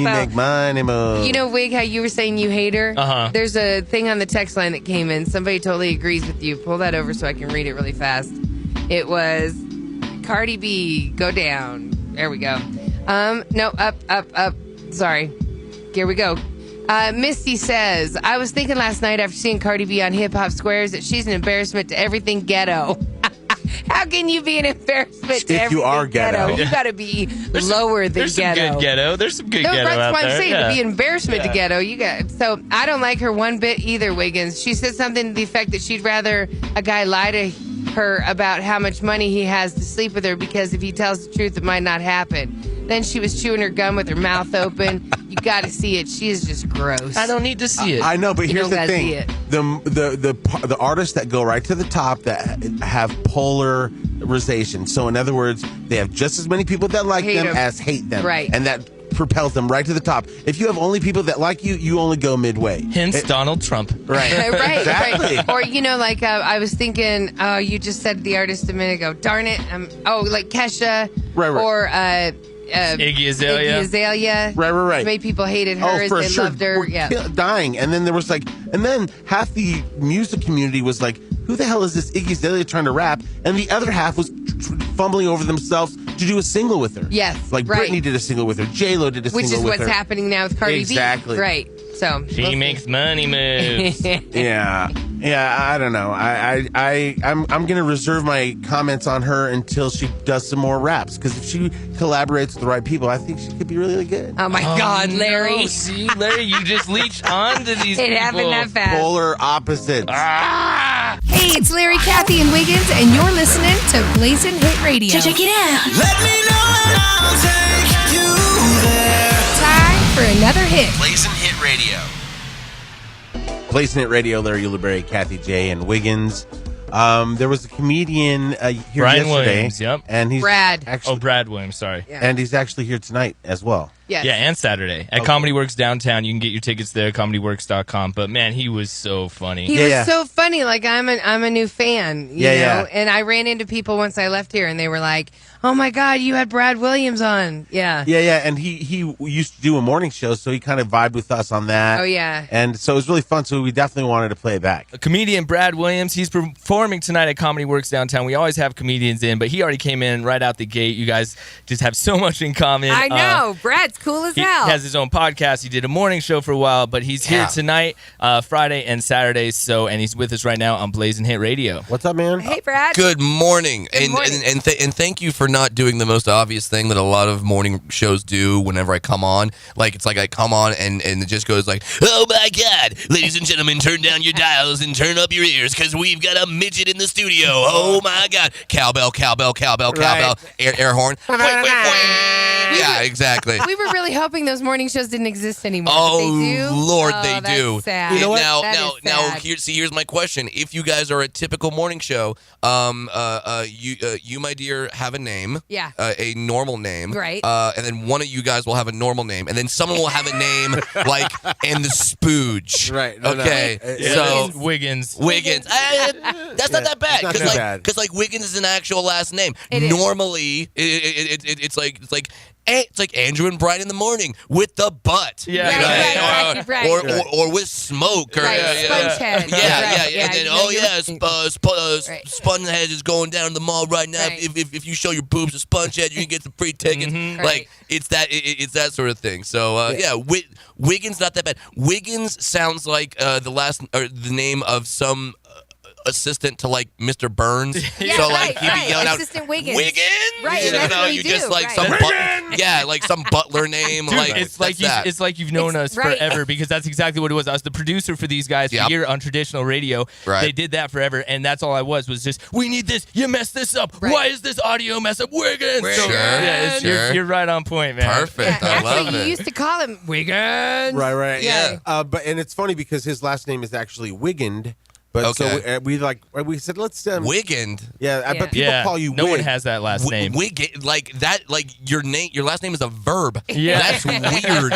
make money move. You know, Wig, how you were saying you hate her? Uh-huh. There's a thing on the text line that came in. Somebody totally agrees with you. Pull that over so I can read it really fast. It was Cardi B, go down. There we go. No, up. Sorry. Here we go. Misty says, I was thinking last night after seeing Cardi B on Hip Hop Squares that she's an embarrassment to everything ghetto. How can you be an embarrassment to everything you are ghetto? You got to be lower than There's ghetto. Some good ghetto. There's some good ghetto out there. That's what I'm saying. Yeah. To be an embarrassment to ghetto, you got. So I don't like her one bit either, Wiggins. She said something to the effect that she'd rather a guy lie to her about how much money he has to sleep with her because if he tells the truth, it might not happen. Then she was chewing her gum with her mouth open. You got to see it. She is just gross. I don't need to see it. I know, but You here's don't the gotta see thing: it. the artists that go right to the top that have polarization. So, in other words, they have just as many people that like Hate them 'em. as hate them, Right. And that propels them right to the top. If you have only people that like you, you only go midway. Hence Donald Trump. Right. Exactly. Right. Or, like I was thinking, you just said the artist a minute ago. Darn it. Like Kesha. Right. Or Iggy Azalea. Iggy Azalea. Right. Many people hated her as for they sure. loved her. We're dying. And then there was and then half the music community was like, who the hell is this Iggy Azalea trying to rap? And the other half was fumbling over themselves to do a single with her. Yes, Like right. Britney did a single with her. J-Lo did a Which single is with what's her. happening now with Cardi Exactly. B. Right. So She makes money moves. Yeah, I don't know. I'm gonna reserve my comments on her until she does some more raps. Because if she collaborates with the right people, I think she could be really good. Oh my God, Larry! No, see, Larry, you just leached onto these It people. happened that fast. Polar opposites. Hey, it's Larry, Kathy, and Wiggins, and you're listening to Blazing Hit Radio. Check it out. Let me know and I'll take you there. Time for another hit. Blazing Hit Radio. Blazing It Radio, Larry Uliberry, Kathy J, and Wiggins. There was a comedian here Brian yesterday. Williams, yep. And he's Brad. Actually, Brad Williams, sorry. Yeah. And he's actually here tonight as well. Yes. Yeah, and Saturday at Comedy Works downtown. You can get your tickets there, comedyworks.com. But man, he was so funny. He was so funny. Like I'm a new fan. You know? And I ran into people once I left here, and they were like, "Oh my God, you had Brad Williams on." Yeah. Yeah. And he used to do a morning show, so he kind of vibed with us on that. Oh yeah. And so it was really fun. So we definitely wanted to play it back. Comedian Brad Williams, he's performing tonight at Comedy Works downtown. We always have comedians in, but he already came in right out the gate. You guys just have so much in common. I know. Brad's cool as He hell. has his own podcast. He did a morning show for a while, but he's here tonight, Friday and Saturday. And he's with us right now on Blazing Hit Radio. What's up, man? Hey, Brad. Good morning. Good morning. And thank you for not doing the most obvious thing that a lot of morning shows do whenever I come on. Like, it's like I come on and it just goes like, oh my God, ladies and gentlemen, turn down your dials and turn up your ears because we've got a midget in the studio. Oh my God. Cowbell, cowbell, cowbell, cowbell. Air horn. Yeah, exactly. We were really hoping those morning shows didn't exist anymore. Oh, they do? Lord, Oh, they that's do. sad. You know what? Now, here's my question. If you guys are a typical morning show, you, my dear, have a name. Yeah. A normal name. Right. And then one of you guys will have a normal name. And then someone will have a name like, and the Spooge. Right. Okay. Yeah, So, Wiggins. That's not that bad. It's not too bad. Because Wiggins is an actual last name. It is. Normally, it's like Andrew and Brian in the morning with the butt. Yeah. Right. Or with smoke. Or, Right, Spongehead. Yeah. And then, Right. Spongehead is going down to the mall right now. Right. If you show your boobs to Spongehead, you can get some free tickets. Right. Like, it's that sort of thing. So, Wiggins, not that bad. Wiggins sounds like the name of some assistant to like Mr. Burns. Yeah, so like he'd be yelling Assistant out Wiggins. Right, and that's what you we just do, like right. some some butler name. Dude, like it's like that. you've known us right. forever because that's exactly what it was. I was the producer for these guys Yep. here on traditional radio. Right. They did that forever, and that's all I was just we need this. You messed this up. Right. Why is this audio mess up? Wiggins. So, Sure, yeah, sure. you're right on point, man. Perfect. Yeah, I love actually, it. you used to call him Wiggins. Right. Yeah. And it's funny because his last name is actually Wigand. But Okay. so we said let's Wiggins. Yeah, I bet people Yeah, call you no Wig. one has that last name. Wiggins, like that, like your last name is a verb. Yeah. That's weird.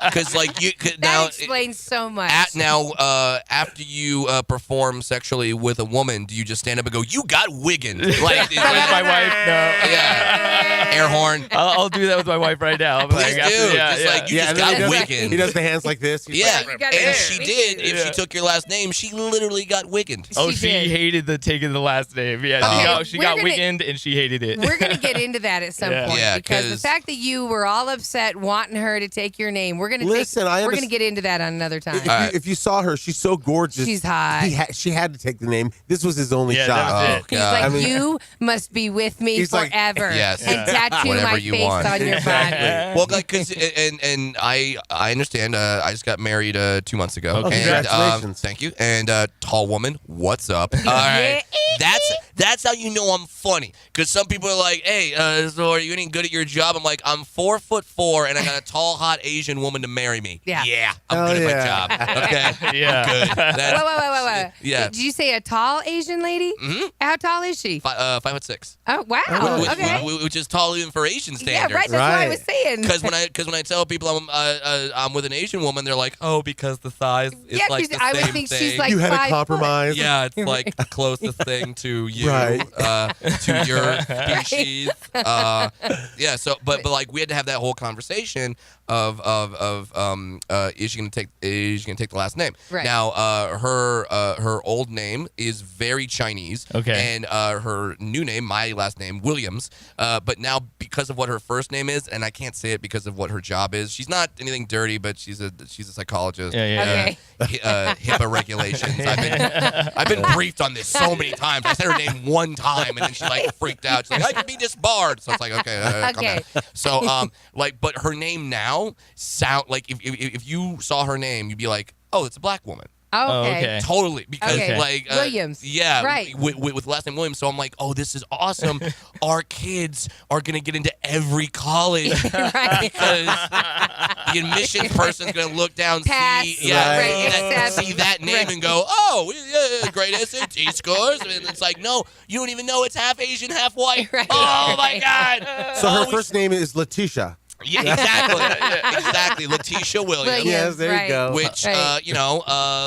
Because like you That explains so much. after you perform sexually with a woman, do you just stand up and go, "You got Wiggins"? Like, With my wife, no. yeah, air horn. I'll do that with my wife right now. Please do. You just and then got Wiggins. he does the hands like this. He's Yeah, You got and it. she did. If she Yeah. took your last name, she literally got Wiggins. Oh, She she did. hated the taking the last name. Yeah, Okay, she we're got gonna- Wiggins and she hated it. We're going to get into that at some Yeah. point Yeah, because the 'cause- fact that you were all upset wanting her to take your name, we're going to Listen, I we're going to understand- get into that on another time. If you saw her, she's so gorgeous. She's hot. She had to take the name. This was his only Yeah, shot. that was it. He's God. like, I mean- you must be with me He's like- forever Yes. and tattoo Whatever my you face want. on your Exactly. body. Well, like, cause, and I understand. I just got married 2 months ago. Oh, and, congratulations. thank you. And tall woman, what's up? All right, that's how you know I'm funny. Because some people are like, hey, so are you any good at your job? I'm like, I'm 4'4" and I got a tall, hot Asian woman to marry me. Yeah. I'm Hell good yeah. at my job. Okay, Yeah. good. That's Wait. Yeah. Did you say a tall Asian lady? Mhm. How tall is she? 5'6", Oh, wow. Okay. which is tall even for Asian Yeah, standards. right. That's what I Right. was saying. Because when I tell people I'm with an Asian woman, they're like, oh, because the size is Yeah, like 'cause the I would same think thing. she's like You had 5 a compromise. Yeah, it's like the closest thing to you, Right. to your species. Yeah. So, but like we had to have that whole conversation of is she gonna take the last name? Right. Now, her old name is very Chinese. Okay. And her new name, my last name, Williams. But now because of what her first name is, and I can't say it because of what her job is. She's not anything dirty, but she's a psychologist. Yeah. Okay. HIPAA regulations. I've been briefed on this so many times. I said her name one time, and then she like freaked out. She's like, "I could be disbarred." So it's like, okay, calm Okay. down. So but her name now sound like if you saw her name, you'd be like, "Oh, it's a black woman." Oh, okay. okay. Totally, because Okay. like Williams. yeah, Right. with last name Williams. So I'm like, oh, this is awesome. Our kids are gonna get into every college Right. because the admissions person's gonna look down, Pass. see Right. see that name and go, oh, yeah, great SAT scores, and it's like, no, you don't even know it's half Asian, half white. Right. Oh my God. So her Oh, first name is Letitia. yeah, exactly, Letitia Williams. Williams. Yes, there right. you go. Which, Right.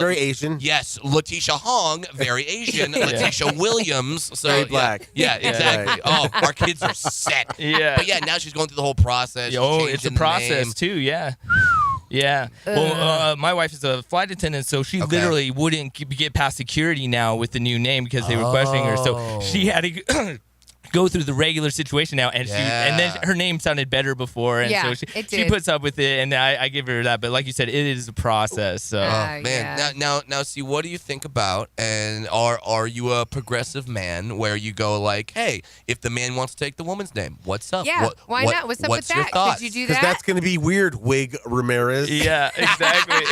Very Asian. yes, Letitia Hong, very Asian. Letitia Williams, so Very black. Yeah, exactly. Oh, our kids are set. Yeah. But yeah, now she's going through the whole process. She's Oh, it's a changing the process name. too. Yeah. Yeah. Well, my wife is a flight attendant, so she literally wouldn't get past security now with the new name because they were questioning her. So she had to. go through the regular situation now, and then her name sounded better before, and so she puts up with it, and I give her that. But like you said, it is a process. So man, now, see, what do you think about? And are you a progressive man where you go like, hey, if the man wants to take the woman's name, what's up? Yeah, why not? What's up with that? Could you do that? Because that's going to be weird, Wig Ramirez. Yeah, exactly.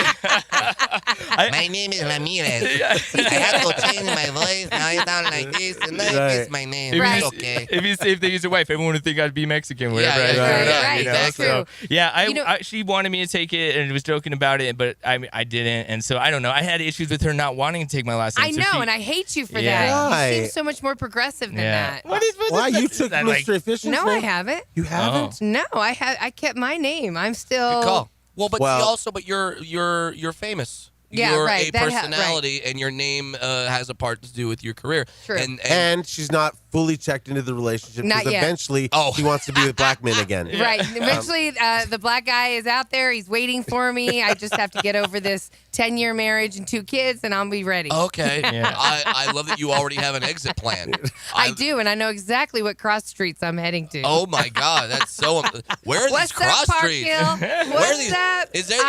My name is Ramirez. I have to change my voice. Now I sound like this, and this is my name. Right. Okay. If they use a wife, everyone would think I'd be Mexican. Whatever. Right. That's true. So, she wanted me to take it and was joking about it, but I didn't, and so I don't know. I had issues with her not wanting to take my last name. I know, and I hate you for that. Why? You seem so much more progressive than that. Why you took Mr. Efficient's No, name? I haven't. You haven't? No, I kept my name. I'm still. Good call. Well, but you're famous. Yeah, you're right. a personality, and your name has a part to do with your career. True. And she's not fully checked into the relationship Not because yet. eventually he wants to be with black men again. Right. Eventually, the black guy is out there. He's waiting for me. I just have to get over this 10-year marriage and 2 kids, and I'll be ready. Okay. I love that you already have an exit plan. I do, and I know exactly what cross streets I'm heading to. Oh, my God. That's so... Where are What's these cross up, streets? What's up,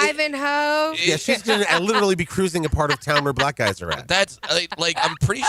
Ivanhoe? Yeah, she's going to literally be cruising a part of town where black guys are at. That's like I'm pretty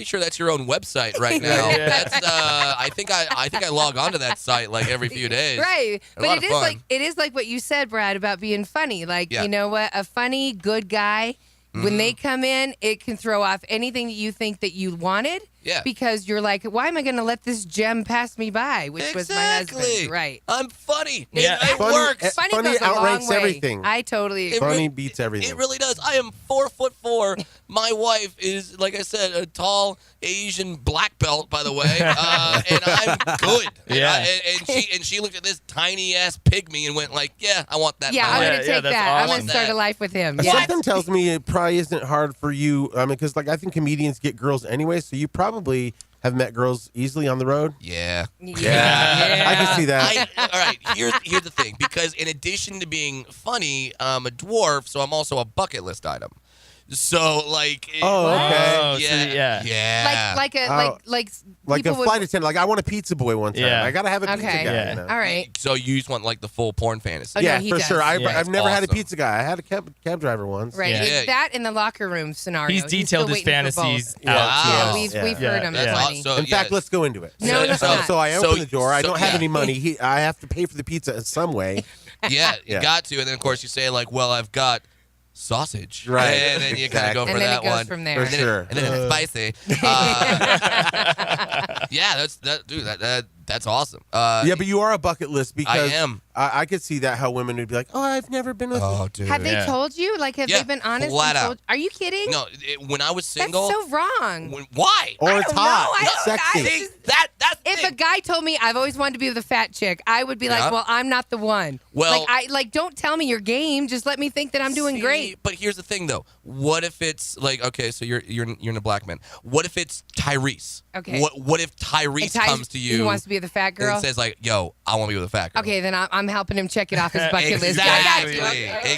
sure that's your own website right now. Yeah. That's I think I log onto that site like every few days. Right. A lot But of fun. it is like what you said, Brad, about being funny. Like, you know what? A funny, good guy, when they come in, it can throw off anything that you think that you wanted. Yeah. Because you're like, why am I going to let this gem pass me by? Which was my husband. Right. I'm funny. Yeah. It works. Funny Funny goes a long outranks way. everything. I totally agree. Funny beats everything. It really does. I am 4'4". My wife is, like I said, a tall Asian black belt, by the way, and I'm good. Yeah. And she looked at this tiny ass pygmy and went like, yeah, I want that. Yeah, I'm going to take that's that. I'm awesome. going to start a life with him. Something tells me it probably isn't hard for you. I mean, because I think comedians get girls anyway, so you probably have met girls easily on the road. Yeah. I can see that. All right, here's the thing. Because in addition to being funny, I'm a dwarf, so I'm also a bucket list item. So like, okay. Oh, so, yeah. Like Like people a flight attendant. Like I want a pizza boy one time. Yeah. I gotta have a pizza Okay. guy. Yeah. You know? All right. So you just want like the full porn fantasy. Oh, no, Yeah, he for does. sure. Yeah. I've never had a Awesome. pizza guy. I had a cab driver once. Right. Yeah. It's that in the locker room scenario. He's detailed still his waiting for fantasies both. out. Wow. Yeah, we've heard him. Yeah. It's That's funny. awesome. In fact, let's go into it. No, let's not. So I So- open the door. I so- don't have yeah. any money. I have to pay for the pizza in some way. Yeah, you Yeah. got to. And then, of course, you say, like, well, I've got sausage. Right. And then you kind of go for And then that it goes one. from there. For And then, sure. and then it's spicy. Yeah, that's awesome. Yeah, but you are a bucket list because I am. I could see that how women would be like, oh, I've never been with. Oh, dude. Have they told you? Like, have Yeah, they been honest? flat and out. told- Are you kidding? No, when I was That's single. so wrong. Why? Or it's don't know. hot. I It's don't- sexy. I See, just- that's the If thing. a guy told me I've always wanted to be with a fat chick, I would be Yeah. like, well, I'm not the one. Well- don't tell me your game. Just let me think that I'm doing See, great. But here's the thing, though. What if it's like, okay, so you're in a black man. What if it's Tyrese? Okay. What if Tyrese And Ty- comes to you He wants to be with a fat and girl. says like, yo, I want to be with a fat girl? Okay, then I'm helping him check it off his bucket list. Exactly. I got you. Okay.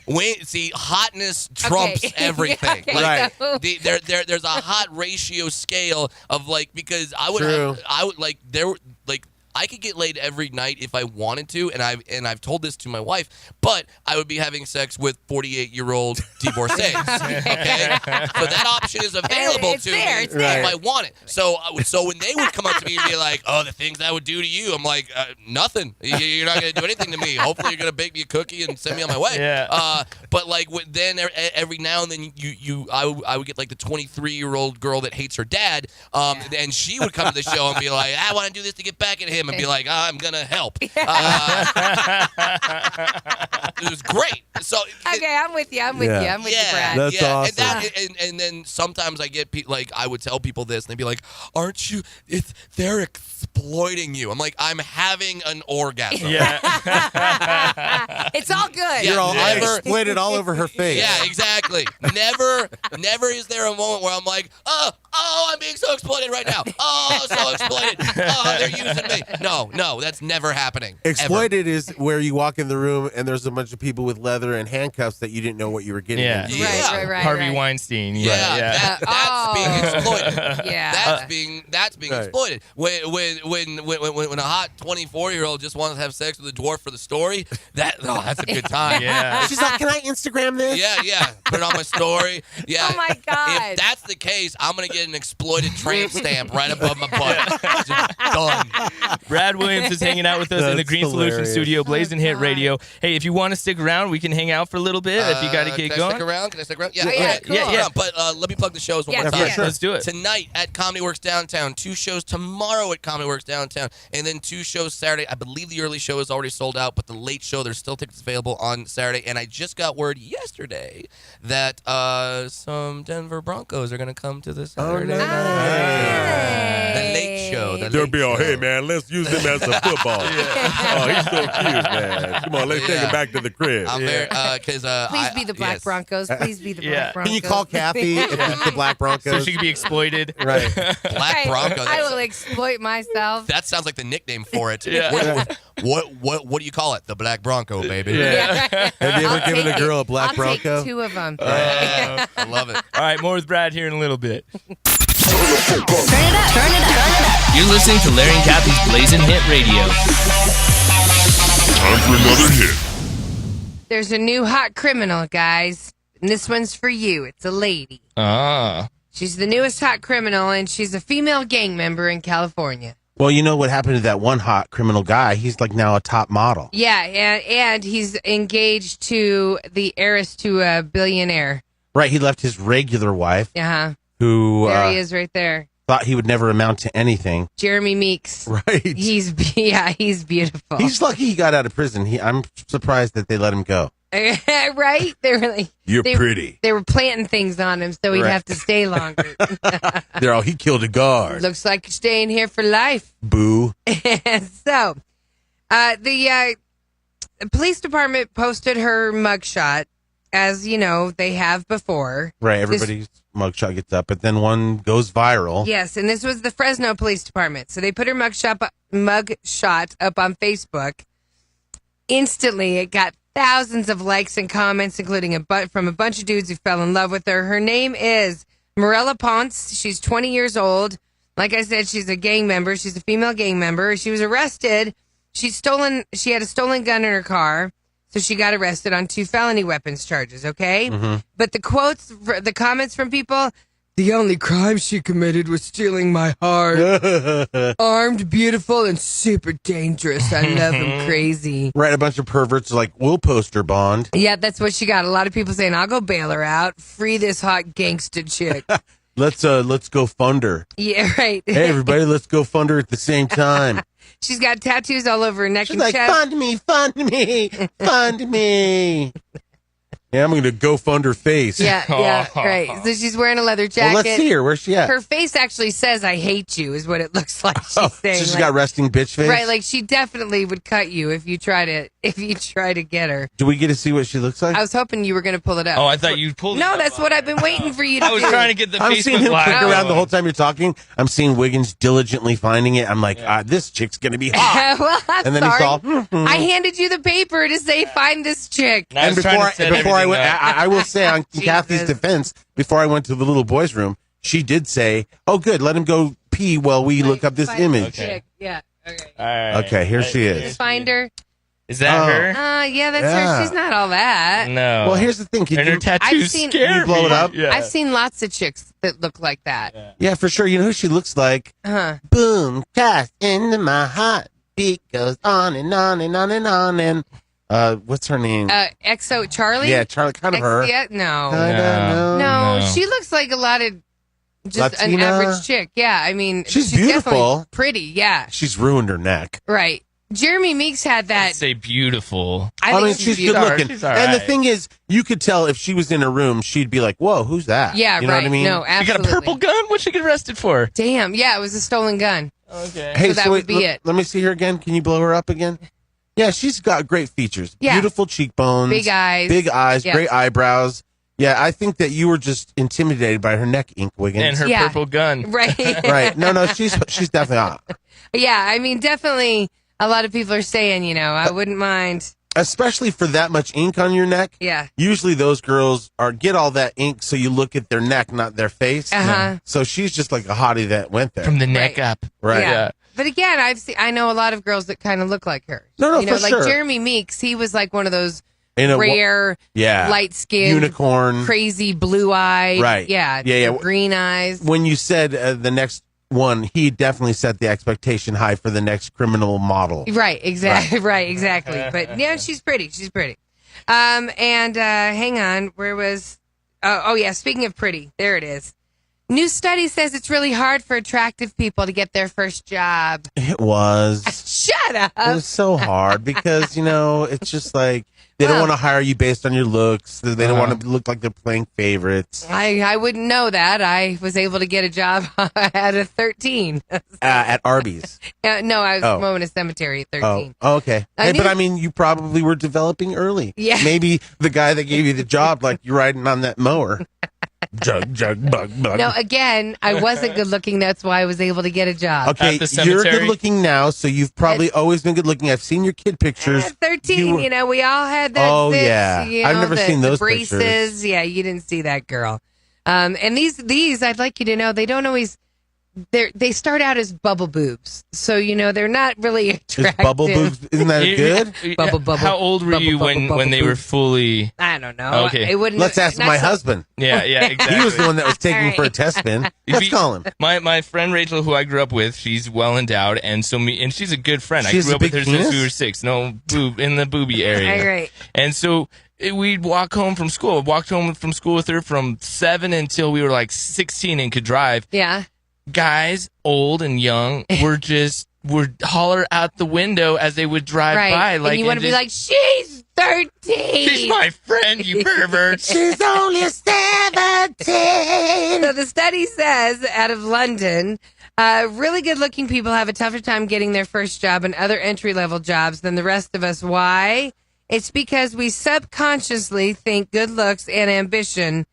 Exactly. See, hotness trumps Okay. everything. Okay, Right. so- There's a hot ratio scale of like, because I would like I could get laid every night if I wanted to, and I've told this to my wife, but I would be having sex with 48-year-old divorcees. Okay, so that option is available It's to there, me it's if there. I want it. So when they would come up to me and be like, "Oh, the things I would do to you," I'm like, "Nothing. You're not gonna do anything to me. Hopefully, you're gonna bake me a cookie and send me on my way." Yeah. But like then every now and then I would get like the 23-year-old girl that hates her dad, and she would come to the show and be like, "I want to do this to get back at him," and be like, "I'm gonna help." It was great. So Okay, I'm with you. I'm with you, Brad. That's awesome. And then sometimes I get like I would tell people this, and they'd be like, "Aren't you? They're exploiting you." I'm like, "I'm having an orgasm." Yeah. It's all good. Yeah. You're all, I Never- exploited all over her face. Yeah, exactly. Never is there a moment where I'm like, "Oh, Oh, I'm being so exploited right now. Oh, so exploited. Oh, they're using me. No, that's never happening. Exploited is where you walk in the room and there's a bunch of people with leather and handcuffs that you didn't know what you were getting. Yeah. into. Right. Harvey Weinstein. Yeah. That's being exploited. Yeah. That's being exploited. When a hot 24-year-old just wants to have sex with a dwarf for the story, that's a good time. Yeah. She's like, can I Instagram this? Yeah. Put it on my story. Yeah. Oh my God. If that's the case, I'm gonna get an exploited tramp stamp right above my butt. Just done. Brad Williams is hanging out with us in the That's Green Solution hilarious. Studio, Blazing Hit God. Radio. Hey, if you want to stick around, we can hang out for a little bit. If you got to get Can I going, stick around? Yeah, cool. Yeah. But let me plug the shows one more for time. sure. Let's do it. Tonight at Comedy Works Downtown, 2 shows tomorrow at Comedy Works Downtown, and then 2 shows Saturday. I believe the early show is already sold out, but the late show, there's still tickets available on Saturday. And I just got word yesterday that some Denver Broncos are going to come to the Saturday night. The late show. They'll be all, hey, man, let's use him as a football. Oh, he's so cute, man. Come on, let's take him back to the crib. I'm very, because Please be the Black Broncos. Please be the Black Broncos. Can you call Kathy if it's the Black Broncos? so she can be exploited. Right. Black Broncos. I will exploit myself. That sounds like the nickname for it. Yeah. What do you call it? The Black Bronco, baby. Yeah. Have you ever given a girl a Black Bronco? I'll take 2 of them. I love it. All right, more with Brad here in a little bit. Turn it up. You're listening to Larry and Kathy's Blazing Hit Radio. Time for another hit. There's a new hot criminal, guys. And this one's for you. It's a lady. Ah. She's the newest hot criminal, and she's a female gang member in California. Well, you know what happened to that one hot criminal guy? He's like now a top model. Yeah, and he's engaged to the heiress to a billionaire. Right. He left his regular wife, Uh-huh. who There he is right there. thought he would never amount to anything. Jeremy Meeks. Right. He's beautiful. He's lucky he got out of prison. I'm surprised that they let him go. Right? They were like, You're pretty. They were planting things on him so he'd Right. have to stay longer. They're all, he killed a guard. Looks like you're staying here for life. Boo. So, the police department posted her mugshot, as you know they have before. Right. Everybody's mugshot gets up, but then one goes viral. Yes, and this was the Fresno Police Department. So they put her mugshot up on Facebook. Instantly, it got thousands of likes and comments, including from a bunch of dudes who fell in love with her. Her name is Morella Ponce. She's 20 years old. Like I said, she's a gang member. She's a female gang member. She was arrested. She had a stolen gun in her car, so she got arrested on 2 felony weapons charges, okay? Mm-hmm. But the comments from people, the only crime she committed was stealing my heart. Armed, beautiful, and super dangerous. I love him crazy. Right. A bunch of perverts are like, we'll post her bond. Yeah, that's what she got. A lot of people saying, I'll go bail her out. Free this hot gangsta chick. Let's go fund her. Yeah, right. Hey, everybody, let's go fund her at the same time. She's got tattoos all over her neck She's and like, chest. fund me, fund me, fund me. Yeah, I'm going to go fund her face. Yeah, right. So she's wearing a leather jacket. Well, let's see her. Where's she at? Her face actually says, I hate you, is what it looks like she's saying. So she's like, got resting bitch face? right, like she definitely would cut you if you try to get her. Do we get to see what she looks like? I was hoping you were going to pull it up. Oh, I thought you pulled it No, up. that's what I've been waiting for you to I was do. trying to get the I'm seeing Facebook him click Live. around the whole time you're talking. I'm seeing Wiggins diligently finding it. I'm like, this chick's going to be hot. Well, I'm And then sorry. he saw, I handed you the paper to say, find this chick. And I was trying to set before I everything went, up. I will say on Jesus. Kathy's defense, before I went to the little boys' room, she did say, "Oh, good, let him go pee while we look up this Find image." this chick. Yeah. Okay. All right. Okay, here she Did is. you find her? Is that her? Yeah, that's Yeah. her. She's not all that. No. Well, here's the thing. Can And her you, tattoos I've seen- scare Can you blow me. it up? Yeah. I've seen lots of chicks that look like that. yeah, for sure. You know who she looks like? Huh. Boom, cast into my heart. Beat goes on and on and on and on. And what's her name? XO Charlie? Yeah, Charlie, kind of her. Yeah, no. Kinda, No, No. she looks like a lot of just an Latina? average chick. Yeah, I mean, She's definitely beautiful. pretty, yeah. She's ruined her neck. Right. Jeremy Meeks had I'd that. say beautiful. I mean, think she's good beautiful. looking. She's all And the right. thing is, you could tell if she was in a room, she'd be like, "Whoa, who's that?" Yeah, you know right. what I mean? No, She absolutely. got a purple gun? What'd she get arrested for? Damn, yeah, it was a stolen gun. Okay. Hey, So that would be let, it. Let me see her again. Can you blow her up again? Yeah, she's got great features. Yeah. Beautiful cheekbones. Big eyes. Big eyes. Yeah. Great eyebrows. Yeah, I think that you were just intimidated by her neck ink, Wiggins. And her purple gun. Right. Right. No, she's definitely hot. Yeah, I mean, definitely a lot of people are saying, I wouldn't mind. Especially for that much ink on your neck. Yeah. Usually those girls get all that ink so you look at their neck, not their face. Uh-huh. So she's just like a hottie that went there. From the neck up. Right. Yeah. But again, I know a lot of girls that kind of look like her. No, for sure. Jeremy Meeks, he was like one of those In a rare, light skinned, unicorn, crazy blue eyed, right? Yeah. Green eyes. When you said the next one, he definitely set the expectation high for the next criminal model. Right, exactly, right, exactly. But yeah, she's pretty. She's pretty. And hang on, where was? Oh yeah, speaking of pretty, there it is. New study says it's really hard for attractive people to get their first job. It was. Shut up. It was so hard because, it's just like they don't want to hire you based on your looks. They don't want to look like they're playing favorites. I wouldn't know that. I was able to get a job at 13. At Arby's. No, I was mowing a cemetery at 13. Oh, okay. But I mean, you probably were developing early. Yeah. Maybe the guy that gave you the job, like you're riding on that mower. Jug, bug. No, again, I wasn't good looking. That's why I was able to get a job. Okay, you're good looking now, so you've probably always been good looking. I've seen your kid pictures. At 13, we all had that. Oh, yeah. I've never seen those braces. pictures. Yeah, you didn't see that girl. And these, I'd like you to know, they don't always. They start out as bubble boobs, so they're not really attractive. Is bubble boobs? Isn't that good? Bubble. How old were you when they were fully? I don't know. Okay, it wouldn't. Let's ask my husband. Yeah, exactly. He was the one that was taking for a test spin. Let's call him. My friend Rachel, who I grew up with, she's well endowed, and she's a good friend. I grew up with her since we were 6. No boob in the booby area. Right. And so we'd walk home from school. I walked home from school with her from 7 until we were like 16 and could drive. Yeah. Guys, old and young, would holler out the window as they would drive by. Like, and you want to be like, she's 13. She's my friend, you pervert. She's only 17. So the study says out of London, really good looking people have a tougher time getting their first job and other entry level jobs than the rest of us. Why? It's because we subconsciously think good looks and ambition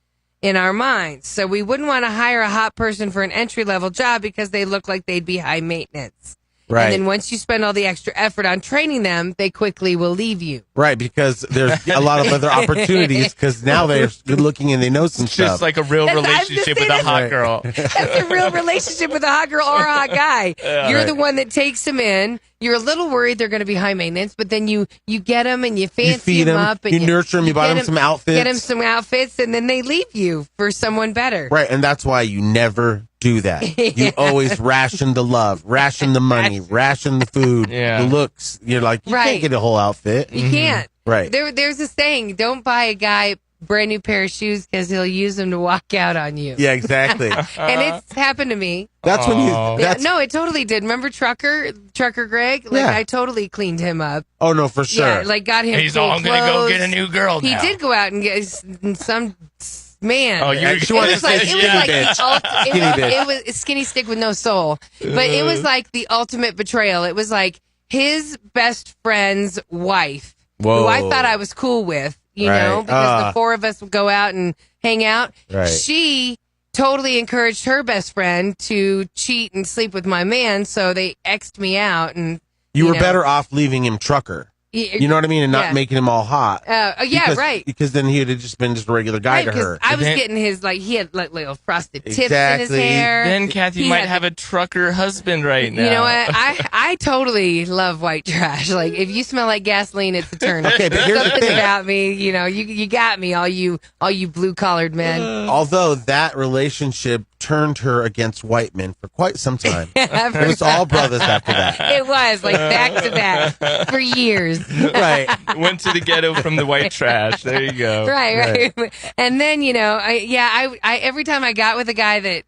in our minds. So we wouldn't want to hire a hot person for an entry-level job because they look like they'd be high maintenance. Right. And then once you spend all the extra effort on training them, they quickly will leave you. Right, because there's a lot of other opportunities because now they're good looking and they know some stuff. Just like a real relationship with a hot girl. That's a real relationship with a hot girl or a hot guy. You're the one that takes them in. You're a little worried they're going to be high maintenance, but then you get them and you fancy them up. And you nurture them, you buy them some outfits. Get them some outfits, and then they leave you for someone better. Right, and that's why you never do that. You always ration the love, ration the money, ration the food, the looks. You're like, you can't get a whole outfit. You can't. Right. There's a saying, don't buy a guy brand new pair of shoes because he'll use them to walk out on you. Yeah, exactly. And it's happened to me. That's when you. No, it totally did. Remember Trucker Greg? Like I totally cleaned him up. Oh no, for sure. Yeah, like got him. He's all gonna go get a new girl now. He did go out and get some man. Oh, you she wanted to say skinny bitch. It was skinny stick with no soul. But it was like the ultimate betrayal. It was like his best friend's wife, who I thought I was cool with. You know, because the four of us would go out and hang out. Right. She totally encouraged her best friend to cheat and sleep with my man, so they X'd me out. And you were better off leaving him trucker. You know what I mean? And not making him all hot. Right. Because then he would have just been just a regular guy to her. I was getting his, he had like little frosted tips in his hair. Then Kathy might have a trucker husband right now. You know what? I totally love white trash. Like, if you smell like gasoline, it's a turn. Okay, but here's the Something thing. about me, you got me, all you blue-collared men. Although that relationship turned her against white men for quite some time. It was all brothers after that. It was, like, back to back for years. Right. Went to the ghetto from the white trash. There you go. Right. And then, I every time I got with a guy that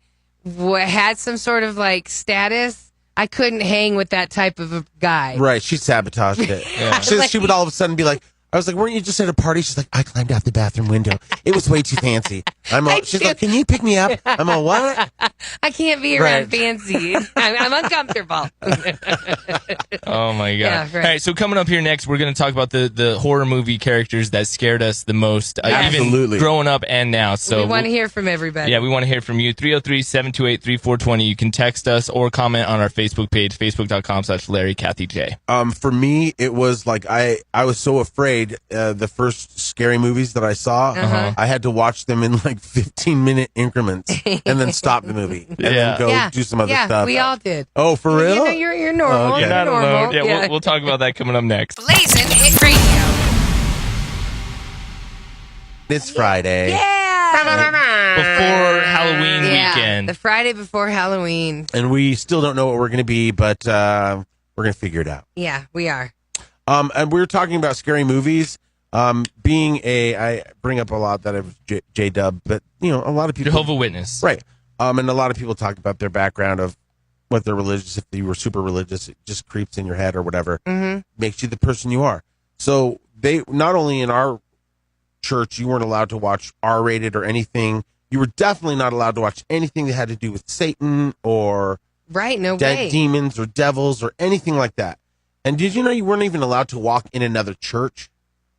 had some sort of, like, status, I couldn't hang with that type of a guy. Right. She sabotaged it. Yeah. She would all of a sudden be like, I was like, weren't you just at a party? She's like, I climbed out the bathroom window. It was way too fancy. She's like, can you pick me up? I'm a what? I can't be around fancy. I'm uncomfortable. Oh my god! Yeah, right. All right, so coming up here next, we're going to talk about the horror movie characters that scared us the most, Absolutely. even growing up and now. So we want to hear from everybody. Yeah, we want to hear from you. 303-728-3420. You can text us or comment on our Facebook page, facebook.com/LarryCathyJ. For me, it was like I was so afraid. The first scary movies that I saw, I had to watch them in like 15-minute increments and then stop the movie and then go do some other stuff. We all did. Oh, for real? You know, you're normal. Okay. You're not normal. alone. Yeah, we'll talk about that coming up next. Blazing Hit Radio. It's Friday. Before Halloween weekend. The Friday before Halloween. And we still don't know what we're going to be, but we're going to figure it out. Yeah, we are. And we were talking about scary movies. I bring up a lot that I was J-Dub, but, you know, a lot of people. Jehovah's Witness. Right. And a lot of people talk about their background of what they're religious. If you were super religious, it just creeps in your head or whatever. Makes you the person you are. So they, not only in our church, you weren't allowed to watch R-rated or anything. You were definitely not allowed to watch anything that had to do with Satan or way. demons or devils or anything like that. And did you know you weren't even allowed to walk in another church?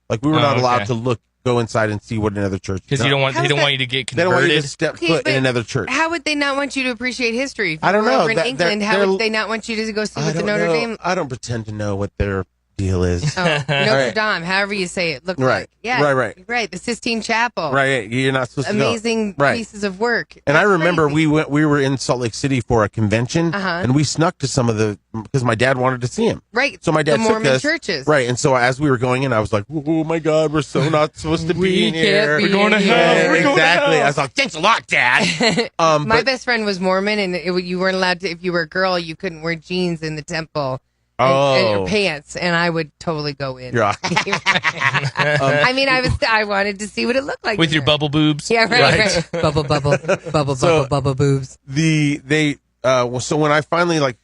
Like we were not allowed to go inside and see what another church. Because they don't want you to get converted. They don't want you to step foot in another church. How would they not want you to appreciate history? If I don't know. Over in England, how would they not want you to go see what the Notre Dame? I don't pretend to know what their deal is. Notre Dame, however you say it, look like. Yeah, right. The Sistine Chapel. Right, you're not supposed to know. Amazing pieces of work. And I remember we were in Salt Lake City for a convention, and we snuck to some of because my dad wanted to see him. Right. So my dad the took Mormon us. Right. Right. And so as we were going in, I was like, "Oh my God, we're so not supposed to be in here. We're going to hell. Exactly. I was like, "Thanks a lot, Dad." My best friend was Mormon, and you weren't allowed to. If you were a girl, you couldn't wear jeans in the temple. And pants, and I would totally go in. Yeah. I mean, I wanted to see what it looked like with your bubble boobs. Yeah, right. Bubble boobs. So when I finally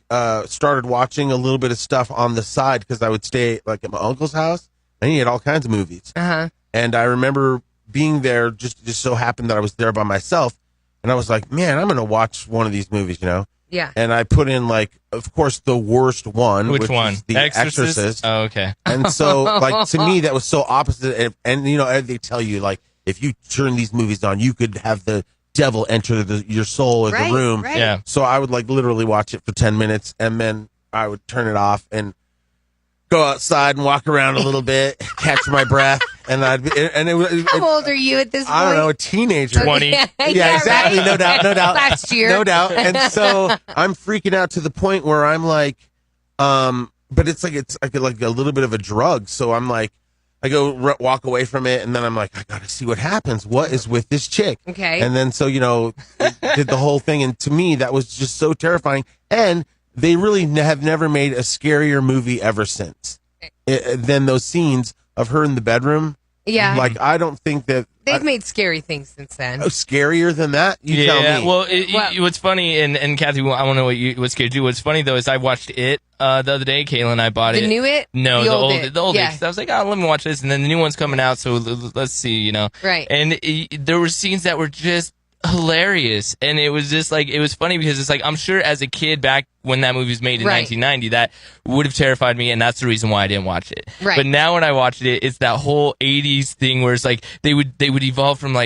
started watching a little bit of stuff on the side, because I would stay like at my uncle's house, and he had all kinds of movies. And I remember being there. Just so happened that I was there by myself, and I was like, man, I'm gonna watch one of these movies, you know. Yeah. And I put in, of course, the worst one. Which one? Is The Exorcist. Oh, okay. And so, to me, that was so opposite. And you know, they tell you, if you turn these movies on, you could have the devil enter your soul or the room. Right. Yeah. So I would, literally watch it for 10 minutes, and then I would turn it off and go outside and walk around a little bit, catch my breath. And how old are you at this point? I don't know, a teenager. 20. Yeah, exactly. Right? No doubt. Last year. No doubt. And so I'm freaking out to the point where I'm like, but it's like a little bit of a drug. So I'm like, I go walk away from it, and then I'm like, I gotta see what happens. What is with this chick? Okay. And then so did the whole thing, and to me that was just so terrifying. And they really have never made a scarier movie ever since than those scenes of her in the bedroom. Yeah. I don't think that they've made scary things since then. Scarier than that? You tell me. Well, what's funny, and Kathy, I want to know what's scared you. What's funny though is I watched it the other day. Kayla and I bought it. The new it? No, the old yeah. it. I was like, let me watch this, and then the new one's coming out. So let's see, you know. Right. And there were scenes that were just hilarious, and it was just it was funny because it's I'm sure as a kid back when that movie was made in 1990, that would have terrified me, and that's the reason why I didn't watch it. Right. But now when I watched it, it's that whole 80s thing where it's they would evolve from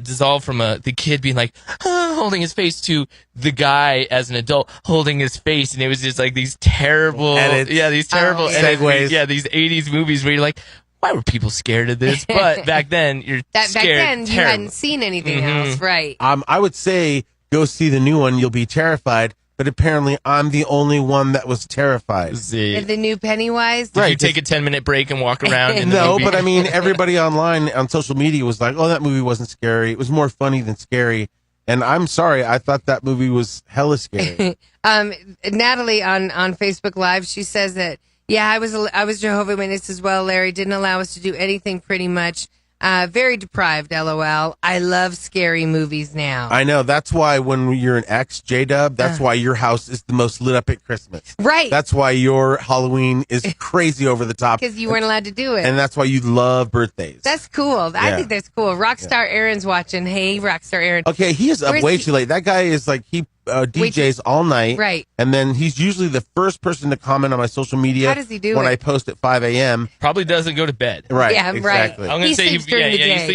dissolve from the kid being holding his face to the guy as an adult holding his face, and it was just these terrible edits. These terrible segues. These 80s movies where you're why were people scared of this? But back then, scared. Back then, you hadn't seen anything else, right? I would say go see the new one. You'll be terrified. But apparently, I'm the only one that was terrified. The new Pennywise? Did you take a 10-minute break and walk around in the No, movie? but I mean, everybody online on social media was like, oh, that movie wasn't scary. It was more funny than scary. And I'm sorry, I thought that movie was hella scary. Natalie on Facebook Live, she says that, yeah, I was Jehovah's Witness as well, Larry. Didn't allow us to do anything pretty much. Very deprived, LOL. I love scary movies now. I know. That's why when you're an ex, J-Dub, that's why your house is the most lit up at Christmas. Right. That's why your Halloween is crazy over the top. Because you weren't allowed to do it. And that's why you love birthdays. That's cool. I think that's cool. Rockstar Aaron's watching. Hey, Rockstar Aaron. Okay, he is up way too late. That guy is like, he DJs all night. Right. And then he's usually the first person to comment on my social media. How does he do when it? I post at 5 a.m. Probably doesn't go to bed. Right. Yeah, exactly. right. I'm going to say he sleeps during the day. He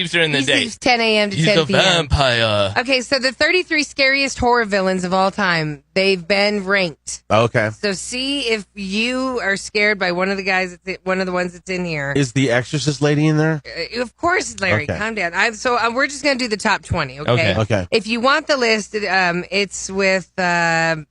sleeps 10 a.m. to He's 10 a p.m. vampire. Okay, so the 33 scariest horror villains of all time, they've been ranked. Okay. So see if you are scared by one of the guys, one of the ones that's in here. Is the Exorcist lady in there? Of course, Larry. Okay. Calm down. We're just going to do the top 20, okay? Okay. If you want the list, it's with... I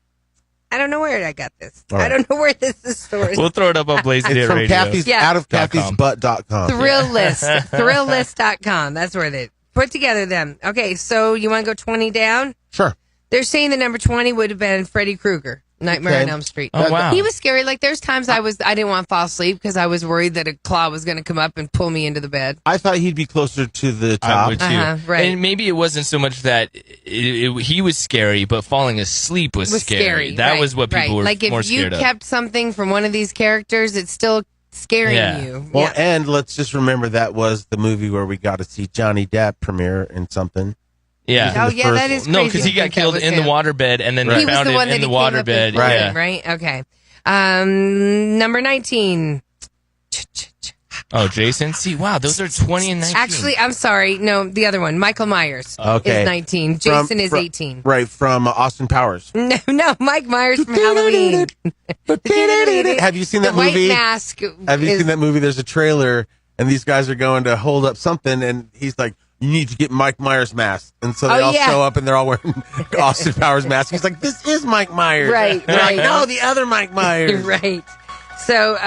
don't know where I got this. All right. I don't know where this is stored. We'll throw it up on Blazing It's Hit from Radio. Kathy's, out of Kathy's butt.com. Thrill List. Thrillist.com. That's where they put together them. Okay, so you want to go 20 down? Sure. They're saying the number 20 would have been Freddy Krueger. Nightmare on Elm Street. Oh, wow. He was scary. Like, there's times I didn't want to fall asleep because I was worried that a claw was going to come up and pull me into the bed. I thought he'd be closer to the top. I would too. Right. And maybe it wasn't so much that he was scary, but falling asleep was scary. That right, was what people were like more if you scared of. kept something from one of these characters, it's still scaring you. Well, and let's just remember that was the movie where we got to see Johnny Depp premiere in something. Yeah. Oh, yeah, that is crazy. No, because he got killed in the waterbed and then he found was the one it in that the he came up waterbed. and pulled him, right? Okay. Number 19. Oh, Jason? See, wow, those are 20 and 19. Actually, I'm sorry. No, the other one. Michael Myers Okay. is 19. Jason is 18. Right, from Austin Powers. No, Mike Myers from Halloween. Have you seen that the movie? White Mask. Have you seen that movie? There's a trailer, and these guys are going to hold up something, and he's like, you need to get Mike Myers mask. And so they all show up, and they're all wearing Austin Powers masks. He's like, this is Mike Myers. Right, They're right. like, no, the other Mike Myers. Right. So,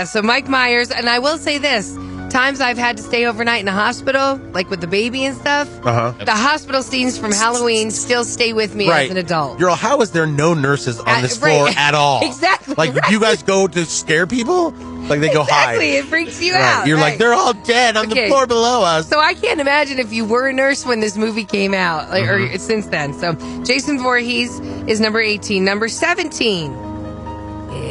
so Mike Myers, and I will say this. Times I've had to stay overnight in a hospital, like with the baby and stuff, the hospital scenes from Halloween still stay with me as an adult. Girl, how is there no nurses on this floor at all? Exactly. Like, you guys go to scare people? Like, they go hide. Exactly. It freaks you out. You're like, they're all dead on the floor below us. So I can't imagine if you were a nurse when this movie came out, like, or since then. So Jason Voorhees is number 18. Number 17.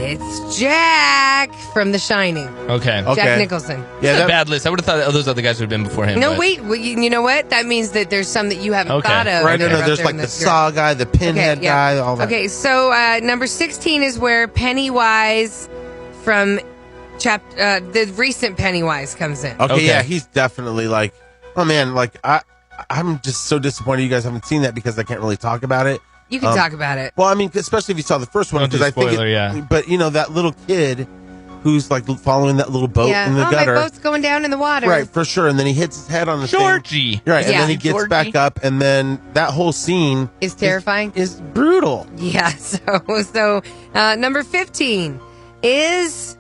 It's Jack from The Shining. Okay. Jack Nicholson. Yeah, that's a bad list. I would have thought those other guys would have been before him. No, but- wait. Well, you know what? That means that there's some that you haven't thought of. Right, that no, are out there's there like in the this Saw guy, the Pinhead guy, all that. Okay, so number 16 is where Pennywise from the recent Pennywise comes in. Okay, yeah, he's definitely like, oh man, like I'm just so disappointed you guys haven't seen that because I can't really talk about it. You can talk about it. Well, I mean, especially if you saw the first one, Don't do because I think, spoiler, but you know that little kid who's like following that little boat in the gutter, my boat's going down in the water. right? For sure, and then he hits his head on the Georgie. thing, right? And Yeah. then he gets Georgie. back up, and then that whole scene Is terrifying. is brutal. Yeah. So number 15 is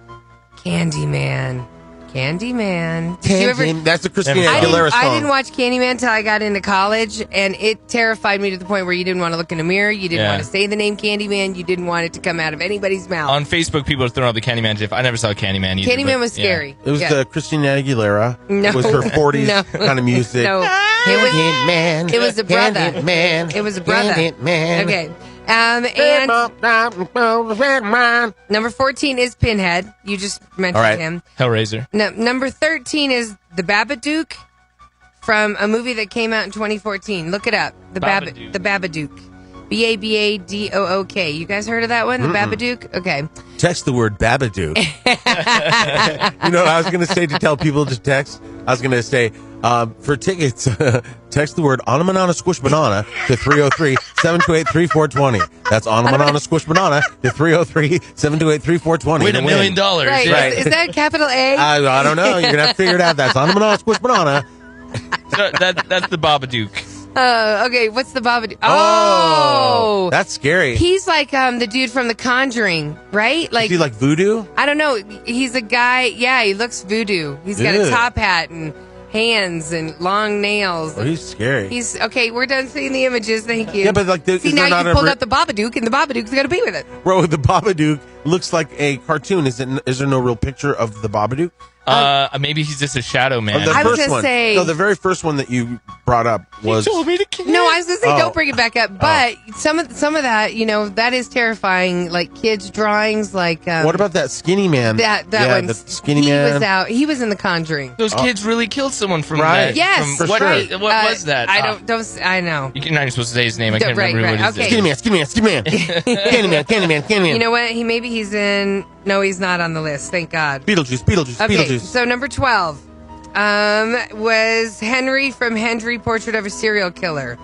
Candyman. Candyman. Did you ever? That's a Christina I Aguilera didn't, song. I didn't watch Candyman until I got into college, and it terrified me to the point where you didn't want to look in a mirror, you didn't Yeah. want to say the name Candyman, you didn't want it to come out of anybody's mouth. On Facebook, people are throwing up the Candyman gif. I never saw Candyman either. Candyman but, was yeah. scary. It was Yeah. Christina Aguilera. No. It was her 40s No. kind of music. No, Candyman. it was a brother. Candyman. It was a brother. Candyman. Okay. And number 14 is Pinhead. You just mentioned All right. him. Hellraiser. No, number 13 is the Babadook from a movie that came out in 2014. Look it up. The Babadook. Babadook. Babadook. You guys heard of that one? The Babadook? Okay. Text the word Babadook. You know what I was going to say to tell people to text? I was going to say, for tickets, text the word Anamanana Squish Banana to 303-728-3420. That's Anamanana Squish Banana to 303-728-3420. Win $1 million. Right. Yeah. Is that capital A? I don't know. You're going to have to figure it out. That's Anamanana Squish Banana. So that's the Babadook. Okay. What's the Babadook? Oh, that's scary. He's like the dude from The Conjuring, right? Is he like voodoo? I don't know. He's a guy. Yeah, he looks voodoo. He's got a Ew. top hat and hands and long nails. Oh, he's scary. He's okay. We're done seeing the images. Thank you. Yeah, but like, see is now there not you a pulled up the Babadook, and the Babadook's gonna be with it. Bro, the Babadook looks like a cartoon. Is there no real picture of the Babadook? Maybe he's just a shadow man. The I was first gonna one. say- No, the very first one that you brought up was. He told me to kill. No, I was gonna say Oh. don't bring it back up. But some of that, that is terrifying. Like kids' drawings, like What about that skinny man? that yeah, one? the skinny he man. was out. He was in The Conjuring. Those kids really killed someone from Right. that. Yes, from, For what, sure. what was that? I I know. You're not even supposed to say his name. I can't Right, remember right, what his okay. name is. Skinny man. Candy man. You know what? Maybe he's in. No, he's not on the list. Thank God. Beetlejuice. Okay, so number 12 was Henry from Henry, Portrait of a Serial Killer.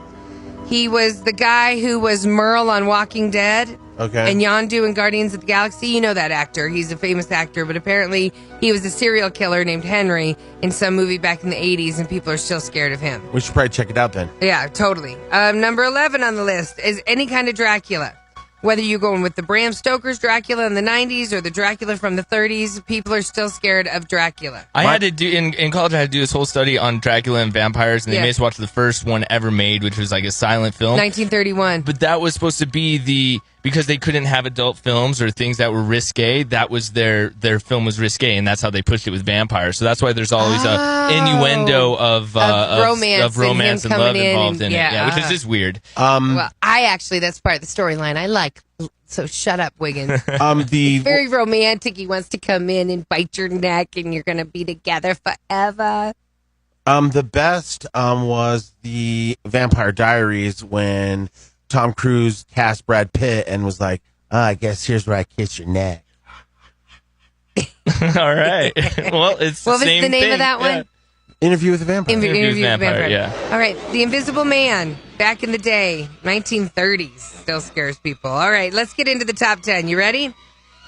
He was the guy who was Merle on Walking Dead. Okay. And Yondu in Guardians of the Galaxy. You know that actor. He's a famous actor, but apparently he was a serial killer named Henry in some movie back in the 80s, and people are still scared of him. We should probably check it out then. Yeah, totally. Number 11 on the list is any kind of Dracula. Whether you're going with the Bram Stoker's Dracula in the 90s or the Dracula from the 30s, people are still scared of Dracula. I had to do in college. I had to do this whole study on Dracula and vampires, and they Yeah. made us watch the first one ever made, which was like a silent film. 1931. But that was supposed to be because they couldn't have adult films or things that were risque. That was their film was risque, and that's how they pushed it with vampires. So that's why there's always a innuendo of romance and him love coming in involved and- in it. yeah. Which is just weird. Well, that's part of the storyline. I like. So shut up, Wiggins. The Very romantic. He wants to come in and bite your neck, and you're going to be together forever. the best was the Vampire Diaries when Tom Cruise cast Brad Pitt and was like, I guess here's where I kiss your neck. All right. Well, it's What was same the name thing. of that one? Yeah. Interview with the Vampire. Interview with Vampire, yeah. All right. The Invisible Man, back in the day, 1930s, still scares people. All right. Let's get into the top 10. You ready?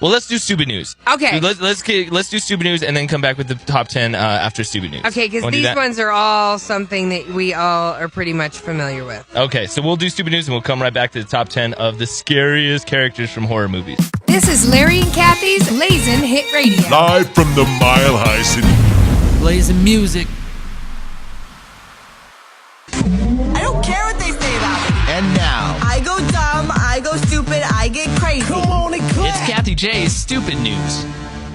Well, let's do stupid news. Okay. Let's do stupid news and then come back with the top 10 after stupid news. Okay, because Wanna do these that? ones are all something that we all are pretty much familiar with. Okay, so we'll do stupid news and we'll come right back to the top 10 of the scariest characters from horror movies. This is Larry and Kathy's Blazing Hit Radio. Live from the Mile High City. Blazing music. I don't care what they say about me. And now, I go dumb, I go stupid, I get crazy. come on and clap. It's Kathy J's stupid news.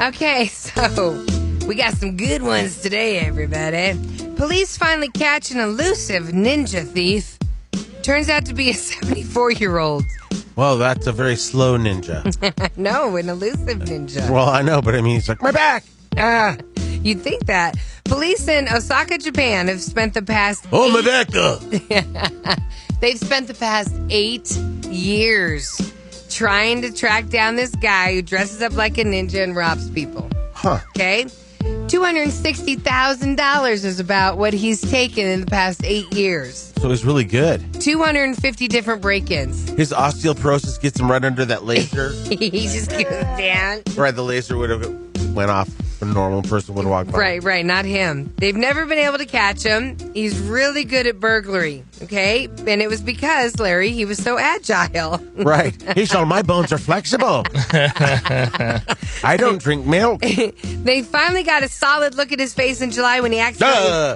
Okay, so we got some good ones today, everybody. Police finally catch an elusive ninja thief. Turns out to be a 74-year-old. Well, that's a very slow ninja. No, an elusive ninja. Well, I know, but I mean, he's like, my back. Ah. You'd think that. Police in Osaka, Japan have spent the past Oh, my back. They've spent the past 8 years trying to track down this guy who dresses up like a ninja and robs people. Huh. Okay? $260,000 is about what he's taken in the past 8 years. So he's really good. 250 different break-ins. His osteoporosis gets him right under that laser. He just goes down. Right, the laser would have went off. A normal person would walk by. Right, not him. They've never been able to catch him. He's really good at burglary, okay? And it was because, Larry, he was so agile. Right. Hey, Sean, my bones are flexible. I don't drink milk. They finally got a solid look at his face in July when he accidentally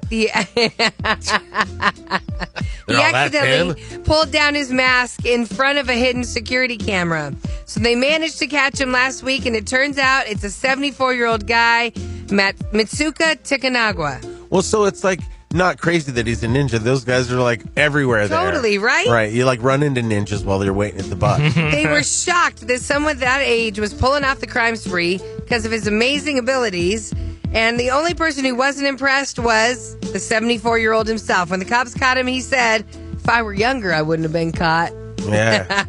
pulled down his mask in front of a hidden security camera. So they managed to catch him last week, and it turns out it's a 74-year-old guy, Mitsuka Tikanagawa. Well, so it's like not crazy that he's a ninja. Those guys are like everywhere there. Totally, right? Right. You like run into ninjas while they're waiting at the bus. They were shocked that someone that age was pulling off the crime spree because of his amazing abilities. And the only person who wasn't impressed was the 74-year-old himself. When the cops caught him, he said, if I were younger, I wouldn't have been caught. Yeah.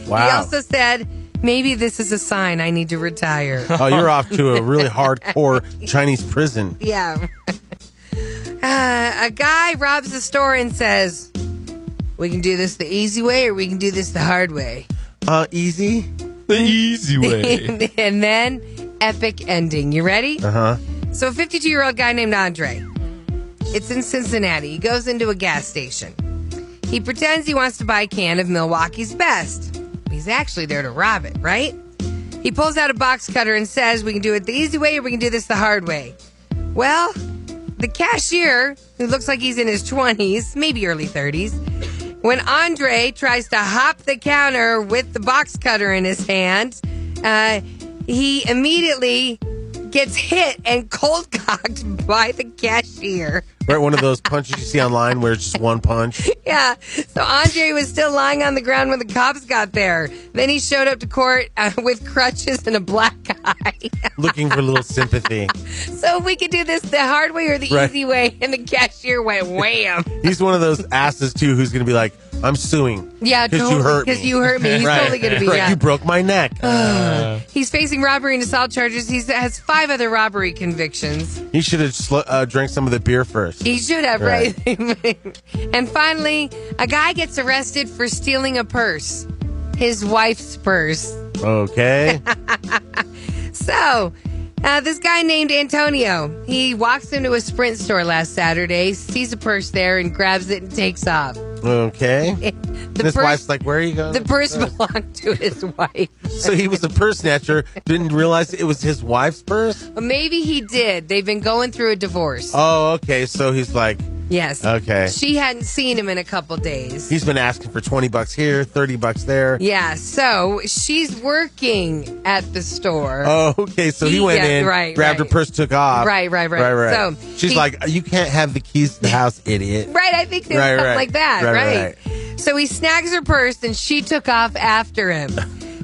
Wow. He also said, maybe this is a sign I need to retire. Oh, you're off to a really hardcore Chinese prison. Yeah. A guy robs a store and says, we can do this the easy way or we can do this the hard way. Easy? The easy way. And then, epic ending. You ready? Uh-huh. So a 52-year-old guy named Andre. It's in Cincinnati. He goes into a gas station. He pretends he wants to buy a can of Milwaukee's Best. He's actually there to rob it, right? He pulls out a box cutter and says, we can do it the easy way or we can do this the hard way. Well, the cashier, who looks like he's in his 20s, maybe early 30s, when Andre tries to hop the counter with the box cutter in his hand, he immediately gets hit and cold-cocked by the cashier. Right, one of those punches you see online where it's just one punch. Yeah, so Andre was still lying on the ground when the cops got there. Then he showed up to court with crutches and a black eye. Looking for a little sympathy. So we could do this the hard way or the easy way, and the cashier went wham. He's one of those asses, too, who's going to be like, I'm suing. Yeah, because totally, you hurt me. Because you hurt me. He's totally going to be, You broke my neck. He's facing robbery and assault charges. He has 5 other robbery convictions. He should have drank some of the beer first. He should have, right? And finally, a guy gets arrested for stealing a purse. His wife's purse. Okay. So, this guy named Antonio, he walks into a Sprint store last Saturday, sees a purse there, and grabs it and takes off. Okay. His wife's like, where are you going? The purse belonged to his wife. So he was a purse snatcher, didn't realize it was his wife's purse? Maybe he did. They've been going through a divorce. Oh, okay. So he's like... Yes. Okay. She hadn't seen him in a couple days. He's been asking for $20 here, $30 there. Yeah, so she's working at the store. Oh, okay. So he went in, grabbed her purse, took off. Right. So she's like, you can't have the keys to the house, idiot. Right, I think there's something like that, right? So he snags her purse and she took off after him.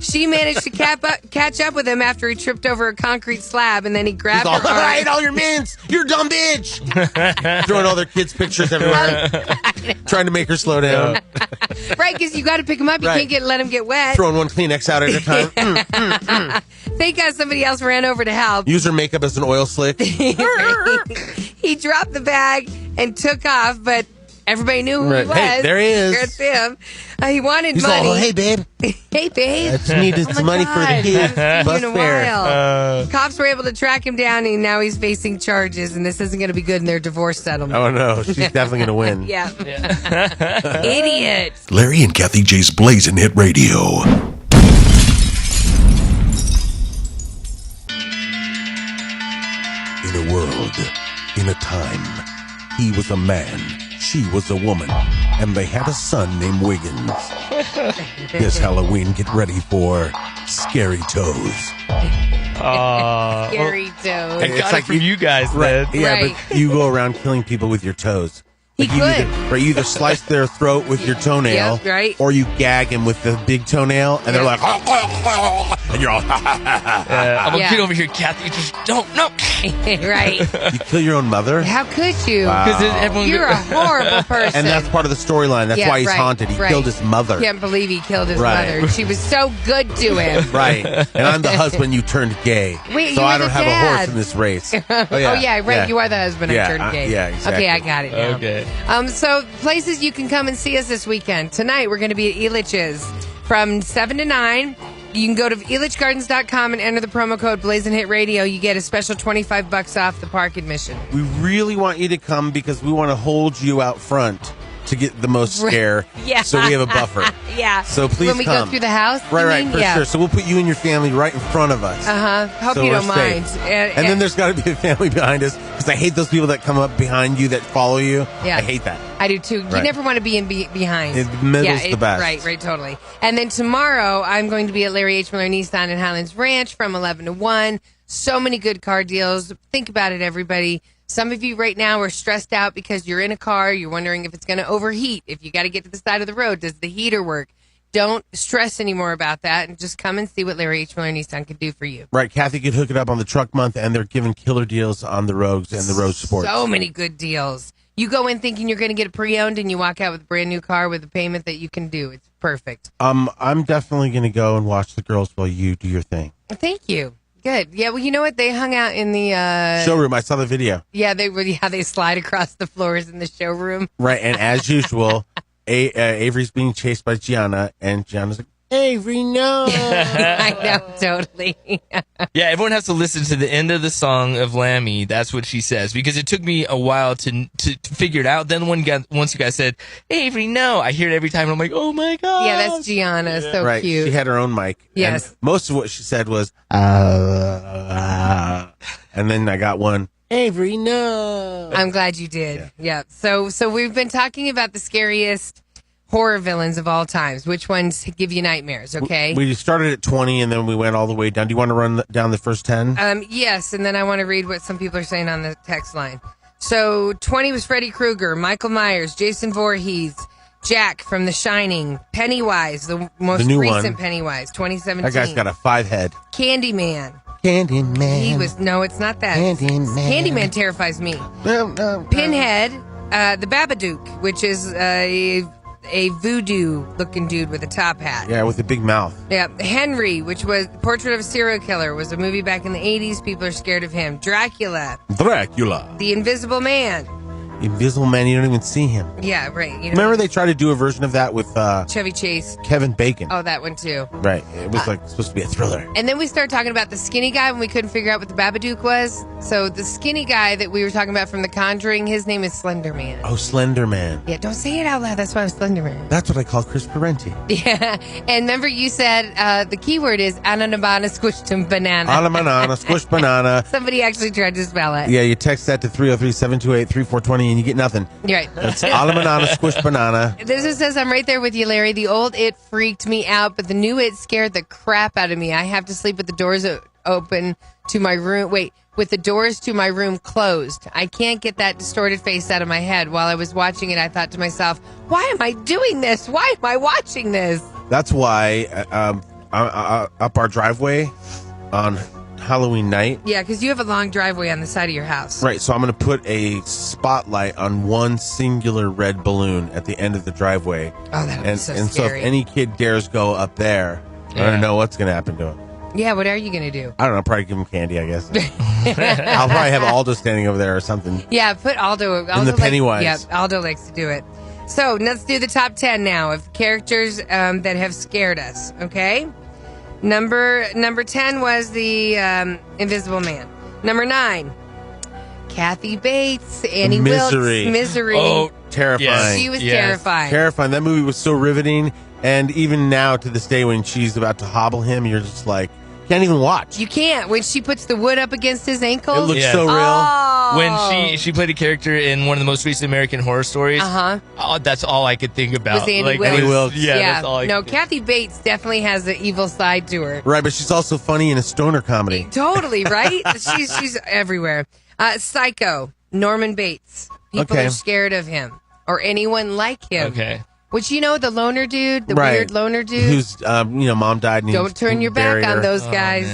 She managed to catch up with him after he tripped over a concrete slab, and then he grabbed her arm. I ate all your mints. You're a dumb bitch. Throwing all their kids' pictures everywhere. Trying to make her slow down. Right, because you got to pick them up. You can't let them get wet. Throwing one Kleenex out at a time. Thank God somebody else ran over to help. Use her makeup as an oil slick. He dropped the bag and took off, but everybody knew who he was. Hey, there he is. That's him. He wanted He's money. All, hey, babe. Hey, babe. I just needed some money for the kids. Bus fare. Cops were able to track him down, and now he's facing charges, and this isn't going to be good in their divorce settlement. Oh, no. She's definitely going to win. Yeah. Idiot. Larry and Kathy J's Blazing Hit Radio. In a world, in a time, he was a man, she was a woman, and they had a son named Wiggins. This Halloween, get ready for Scary Toes. Scary toes. I got it from you guys, then. Yeah, but you go around killing people with your toes. He could. You either slice their throat with your toenail, or you gag him with the big toenail, and they're like, and you're all, I'm going to get over here, Kathy. You just don't know. Right. You kill your own mother? How could you? Wow. You're a horrible person. And that's part of the storyline. That's why he's haunted. He killed his mother. Can't believe he killed his mother. She was so good to him. Right. And I'm the husband you turned gay. Wait, so you I were don't the have dad. a horse in this race. Oh, yeah, right. You are the husband I turned gay. Yeah, exactly. Okay, I got it now. Okay. So places you can come and see us this weekend. Tonight, we're going to be at Elitch's from 7 to 9. You can go to elitchgardens.com and enter the promo code Blazing Hit Radio. You get a special $25 off the park admission. We really want you to come because we want to hold you out front to get the most scare. Yeah. So we have a buffer. Yeah. So please when we come. go through the house. Right, for sure. So we'll put you and your family right in front of us. Hope so you don't we're mind. safe. And then there's got to be a family behind us because I hate those people that come up behind you that follow you. Yeah. I hate that. I do too. You never want to be behind. The middle's the best. Right, totally. And then tomorrow, I'm going to be at Larry H. Miller Nissan in Highlands Ranch from 11 to 1. So many good car deals. Think about it, everybody. Some of you right now are stressed out because you're in a car. You're wondering if it's going to overheat. If you got to get to the side of the road, does the heater work? Don't stress anymore about that and just come and see what Larry H. Miller Nissan can do for you. Right. Kathy could hook it up on the truck month, and they're giving killer deals on the roads and the road sports. So many good deals. You go in thinking you're going to get a pre-owned, and you walk out with a brand new car with a payment that you can do. It's perfect. I'm definitely going to go and watch the girls while you do your thing. Thank you. Good. Yeah, well, you know what? They hung out in the showroom. I saw the video. Yeah, they slide across the floors in the showroom. Right, and as usual, Avery's being chased by Gianna, and Gianna's like, Avery, no. I know, totally. Yeah, everyone has to listen to the end of the song of Lammy. That's what she says, because it took me a while to figure it out. Then once you guys said, Avery, no, I hear it every time, and I'm like, oh my God. Yeah, that's Gianna. So right. cute. She had her own mic. Yes. And most of what she said was, and then I got one, Avery, no. I'm glad you did. Yeah. So we've been talking about the scariest horror villains of all times. Which ones give you nightmares, okay? We started at 20 and then we went all the way down. Do you want to run down the first 10? Yes, and then I want to read what some people are saying on the text line. So 20 was Freddy Krueger, Michael Myers, Jason Voorhees, Jack from The Shining, Pennywise, the most recent Pennywise, 2017. That guy's got a 5 head. Candyman. Candyman. It's not that. Candyman. Candyman terrifies me. No. Pinhead, the Babadook, which is a voodoo-looking dude with a top hat. Yeah, with a big mouth. Yeah. Henry, which was Portrait of a Serial Killer, was a movie back in the 80s. People are scared of him. Dracula. The Invisible Man. Invisible Man, you don't even see him. Yeah, right. Remember they tried to do a version of that with Chevy Chase. Kevin Bacon. Oh, that one too. Right. It was supposed to be a thriller. And then we started talking about the skinny guy when we couldn't figure out what the Babadook was. So the skinny guy that we were talking about from The Conjuring, his name is Slender Man. Oh, Slender Man. Yeah, don't say it out loud. That's why I'm Slender Man. That's what I call Chris Parenti. Yeah. And remember you said the key word is ananabana squished banana. Banana, squish banana. Somebody actually tried to spell it. Yeah, you text that to 303-728-3420 and you get nothing. Right. That's banana, squish banana. This just says, I'm right there with you, Larry. The old It freaked me out, but the new It scared the crap out of me. I have to sleep with the doors open to my room. Wait, with the doors to my room closed. I can't get that distorted face out of my head. While I was watching it, I thought to myself, why am I doing this? Why am I watching this? That's why up our driveway on Halloween night. Yeah, because you have a long driveway on the side of your house. Right, so I'm going to put a spotlight on one singular red balloon at the end of the driveway. Oh, that would be so scary. scary. So if any kid dares go up there, I don't know what's going to happen to him. Yeah, what are you going to do? I don't know, probably give him candy, I guess. I'll probably have Aldo standing over there or something. Yeah, put Aldo in the Pennywise. Yeah, Aldo likes to do it. So let's do the top 10 now of characters that have scared us, okay? Number 10 was the Invisible Man. Number 9, Kathy Bates, Annie Misery. Wilkes, Misery. Oh, terrifying. She was terrifying. Terrifying. That movie was so riveting. And even now, to this day, when she's about to hobble him, you're just like, can't even watch. You can't. When she puts the wood up against his ankle. It looks so real. Oh. When she played a character in one of the most recent American Horror Stories. That's all I could think about. Was Annie Wilkes. Annie Wilkes. Yeah, that's all I could think. Kathy Bates definitely has an evil side to her. Right, but she's also funny in a stoner comedy. Totally, right? she's everywhere. Psycho, Norman Bates. People are scared of him or anyone like him. Okay. Which, the loner dude, the weird loner dude. Who's, mom died. And don't turn your back on those guys.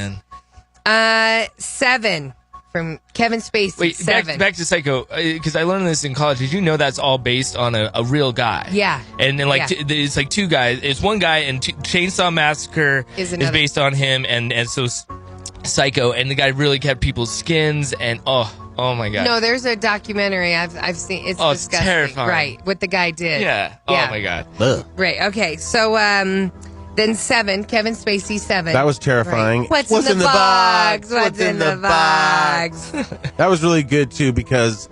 Man. 7 from Kevin Spacey. Wait, 7. back to Psycho, because I learned this in college. Did you know that's all based on a real guy? Yeah. And then it's like two guys. It's one guy, and Chainsaw Massacre is based on him, and so Psycho, and the guy really kept people's skins, and oh my god. No, there's a documentary I've seen. It's disgusting. It's terrifying. Right, what the guy did. Yeah. Oh my god. Ugh. Right. Okay. So then 7, Kevin Spacey 7. That was terrifying. Right. What's in the box? What's in the box? That was really good too because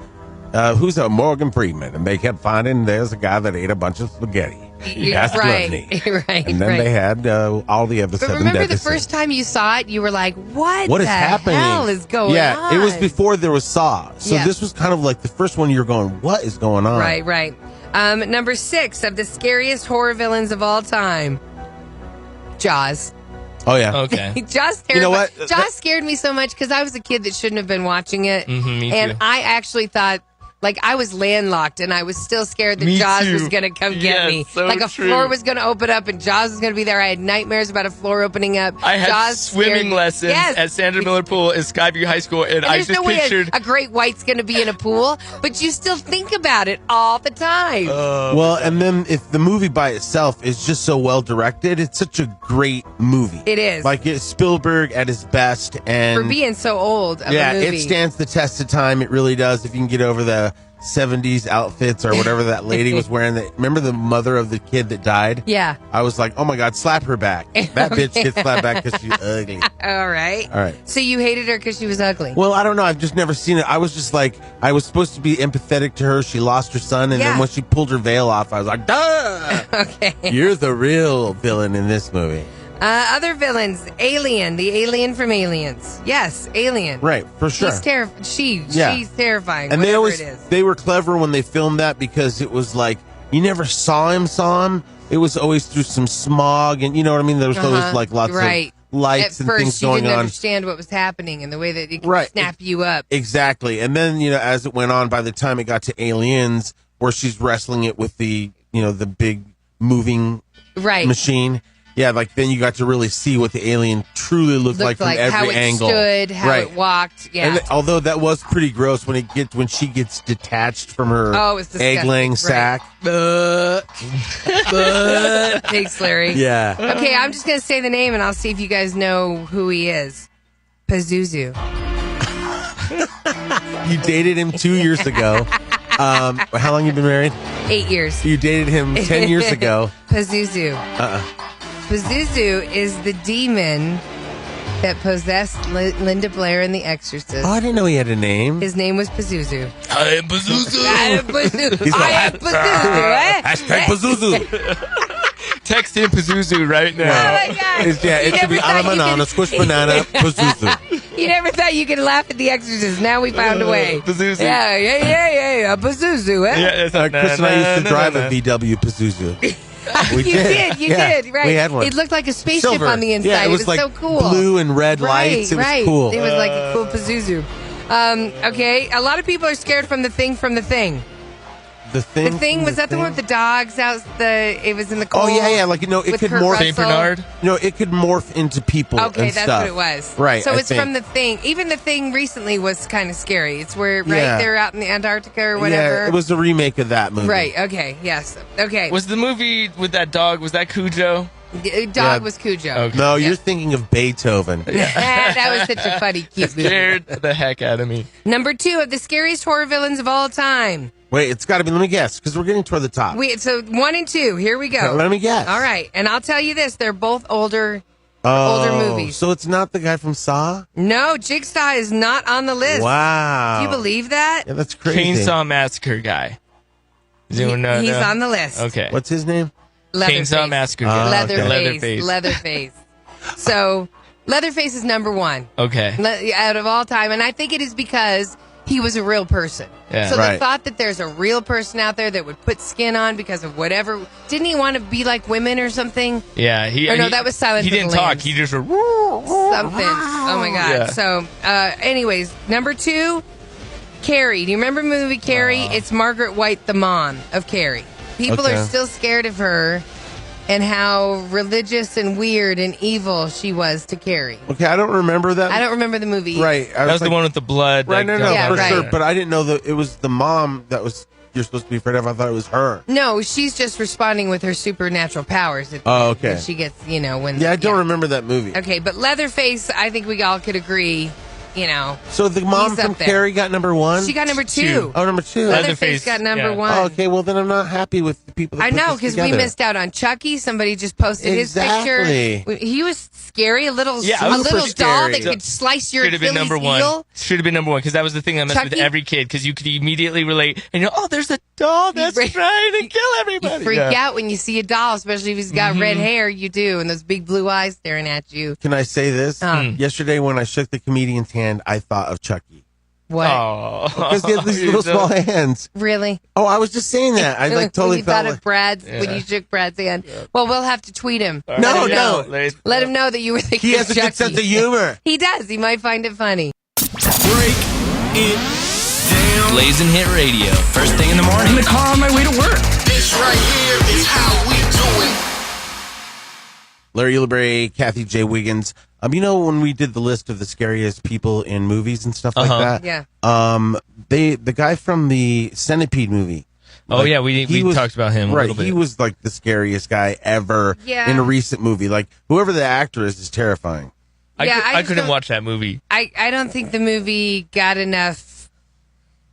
who's that? Morgan Freeman, and they kept finding there's a guy that ate a bunch of spaghetti. That's gluttony. Right. And then they had all the other But 7 remember dead the first time you saw it, you were like, what is the happening? hell is going on? Yeah, it was before there was Saw. So this was kind of like the first one you're going, what is going on? Right. Number 6 of the scariest horror villains of all time, Jaws. Oh, yeah. Okay. Jaws terrified. You know what? Jaws scared me so much because I was a kid that shouldn't have been watching it. Me and too. I actually thought, I was landlocked and I was still scared that Me Jaws too. was going to come get me. So a true. floor was going to open up and Jaws was going to be there. I had nightmares about a floor opening up. I had Jaws swimming lessons at Sandra Miller Pool in Skyview High School, and I there's just no way pictured. a great white's going to be in a pool, but you still think about it all the time. Well, and then if the movie by itself is just so well directed, it's such a great movie. It is. It's Spielberg at his best. And For being so old of a movie. it stands the test of time. It really does. If you can get over the 70s outfits or whatever that lady was wearing. Remember the mother of the kid that died? Yeah. I was like, oh my God, slap her back. That bitch gets slapped back because she's ugly. All right. So you hated her because she was ugly? Well, I don't know. I've just never seen it. I was just like, I was supposed to be empathetic to her. She lost her son. And then when she pulled her veil off, I was like, duh! Okay. You're the real villain in this movie. Other villains, Alien, the alien from Aliens. Yes, Alien. Right, for sure. She's terrifying. And whatever it is. they were clever when they filmed that because it was like you never saw him. It was always through some smog, and you know what I mean. There was always like lots of lights and things going on. At first, you didn't understand what was happening and the way that it could snap you up. Exactly, and then as it went on, by the time it got to Aliens, where she's wrestling it with the the big moving machine. Yeah, like then you got to really see what the alien truly looked like from every angle. How it stood, how it walked. Yeah. And although that was pretty gross when she gets detached from her egg-laying sack. Thanks, Larry. Yeah. Okay, I'm just gonna say the name and I'll see if you guys know who he is. Pazuzu. You dated him 2 years ago. How long you been married? 8 years. You dated him 10 years ago. Pazuzu. Pazuzu is the demon that possessed Linda Blair in The Exorcist. Oh, I didn't know he had a name. His name was Pazuzu. I am Pazuzu. I am Pazuzu. I am Pazuzu. Hashtag Pazuzu. Text him Pazuzu right now. Oh, my God. It should be on a banana, squish banana, Pazuzu. You never thought you could laugh at The Exorcist. Now we found a way. Pazuzu. Yeah. Pazuzu, eh? Yeah, Chris and I used to drive a VW Pazuzu. You did, right. We had one. It looked like a spaceship Silver. on the inside. Yeah, it was like so cool. blue and red lights. It was cool. It was like a cool Pazuzu. Okay, a lot of people are scared from the thing. The Thing? The Thing, was that the one with the dogs out? It was in the cold. Oh, yeah, like, it could Kurt morph. St. Bernard? It could morph into people Okay, and that's stuff. what it was. Right, So I it's think. from The Thing. Even The Thing recently was kind of scary. It's where, Yeah. they're out in the Antarctica or whatever. Yeah, it was a remake of that movie. Right, okay, yes. Okay. Was the movie with that dog, was that Cujo? Dog was Cujo. Okay. No, you're thinking of Beethoven. That was such a funny, cute movie. Scared the heck out of me. Number 2 of the scariest horror villains of all time. Wait, it's got to be. Let me guess, because we're getting toward the top. So 1 and 2. Here we go. Let me guess. All right, and I'll tell you this: they're both older movies. So it's not the guy from Saw? No, Jigsaw is not on the list. Wow. Do you believe that? Yeah, that's crazy. Chainsaw Massacre guy. He's on the list. Okay. What's his name? Leatherface. Chainsaw Massacre guy. Leatherface. So Leatherface is number 1. Okay. Out of all time, and I think it is because he was a real person. Yeah. So Right. the thought that there's a real person out there that would put skin on because of whatever. Didn't he want to be like women or something? Yeah. that was Silence He of the didn't talk. Lambs. He just Something. Oh my God. Yeah. So, anyways, number 2, Carrie. Do you remember the movie Carrie? It's Margaret White, the mom of Carrie. People Okay. are still scared of her and how religious and weird and evil she was to Carrie. Okay, I don't remember that. I don't remember the movie. Right. That was the one with the blood. Right, no, Yeah, for right. sure. But I didn't know that it was the mom that you're supposed to be afraid of. I thought it was her. No, she's just responding with her supernatural powers. Okay. That she gets, when. Yeah, I don't remember that movie. Okay, but Leatherface, I think we all could agree, So the mom he's up from there. Carrie got number 1? She got number 2. Oh, number 2. Leatherface got number 1. Oh, okay, well, then I'm not happy with the people that I put know, this because we together. missed out on Chucky. Somebody just posted Exactly. his picture. He was scary, a little Yeah, a super little doll scary. that could slice your Should have been Achilles number 1. heel. Should have been number 1 because that was the thing that messed with Chucky? every kid because you could immediately relate and oh, there's a doll that's You- trying to kill everybody. You freak Yeah. out when you see a doll, especially if he's got red hair. You do, and those big blue eyes staring at you. Can I say this? Yesterday when I shook the comedian's hand, I thought of Chucky. What? Oh, Because he had these little small hands. Really? Oh, I was just saying that. I totally when you thought felt of Brad's when you shook Brad's hand. Well, we'll have to tweet him. No, Let him know. no. Let him know that you were thinking He of has a good Chucky. sense of humor. He does. He might find it funny. Break it down. Blazing Hit Radio. First thing in the morning. In the car on my way to work. This right here is how we do it. Larry Ulibarri, Kathy J. Wiggins. When we did the list of the scariest people in movies and stuff like that. Yeah. The guy from the Centipede movie. Oh, yeah, we talked about him a right, little bit. he was like the scariest guy ever Yeah. in a recent movie. Like whoever the actor is terrifying. Yeah, I just couldn't don't- watch that movie. I don't think the movie got enough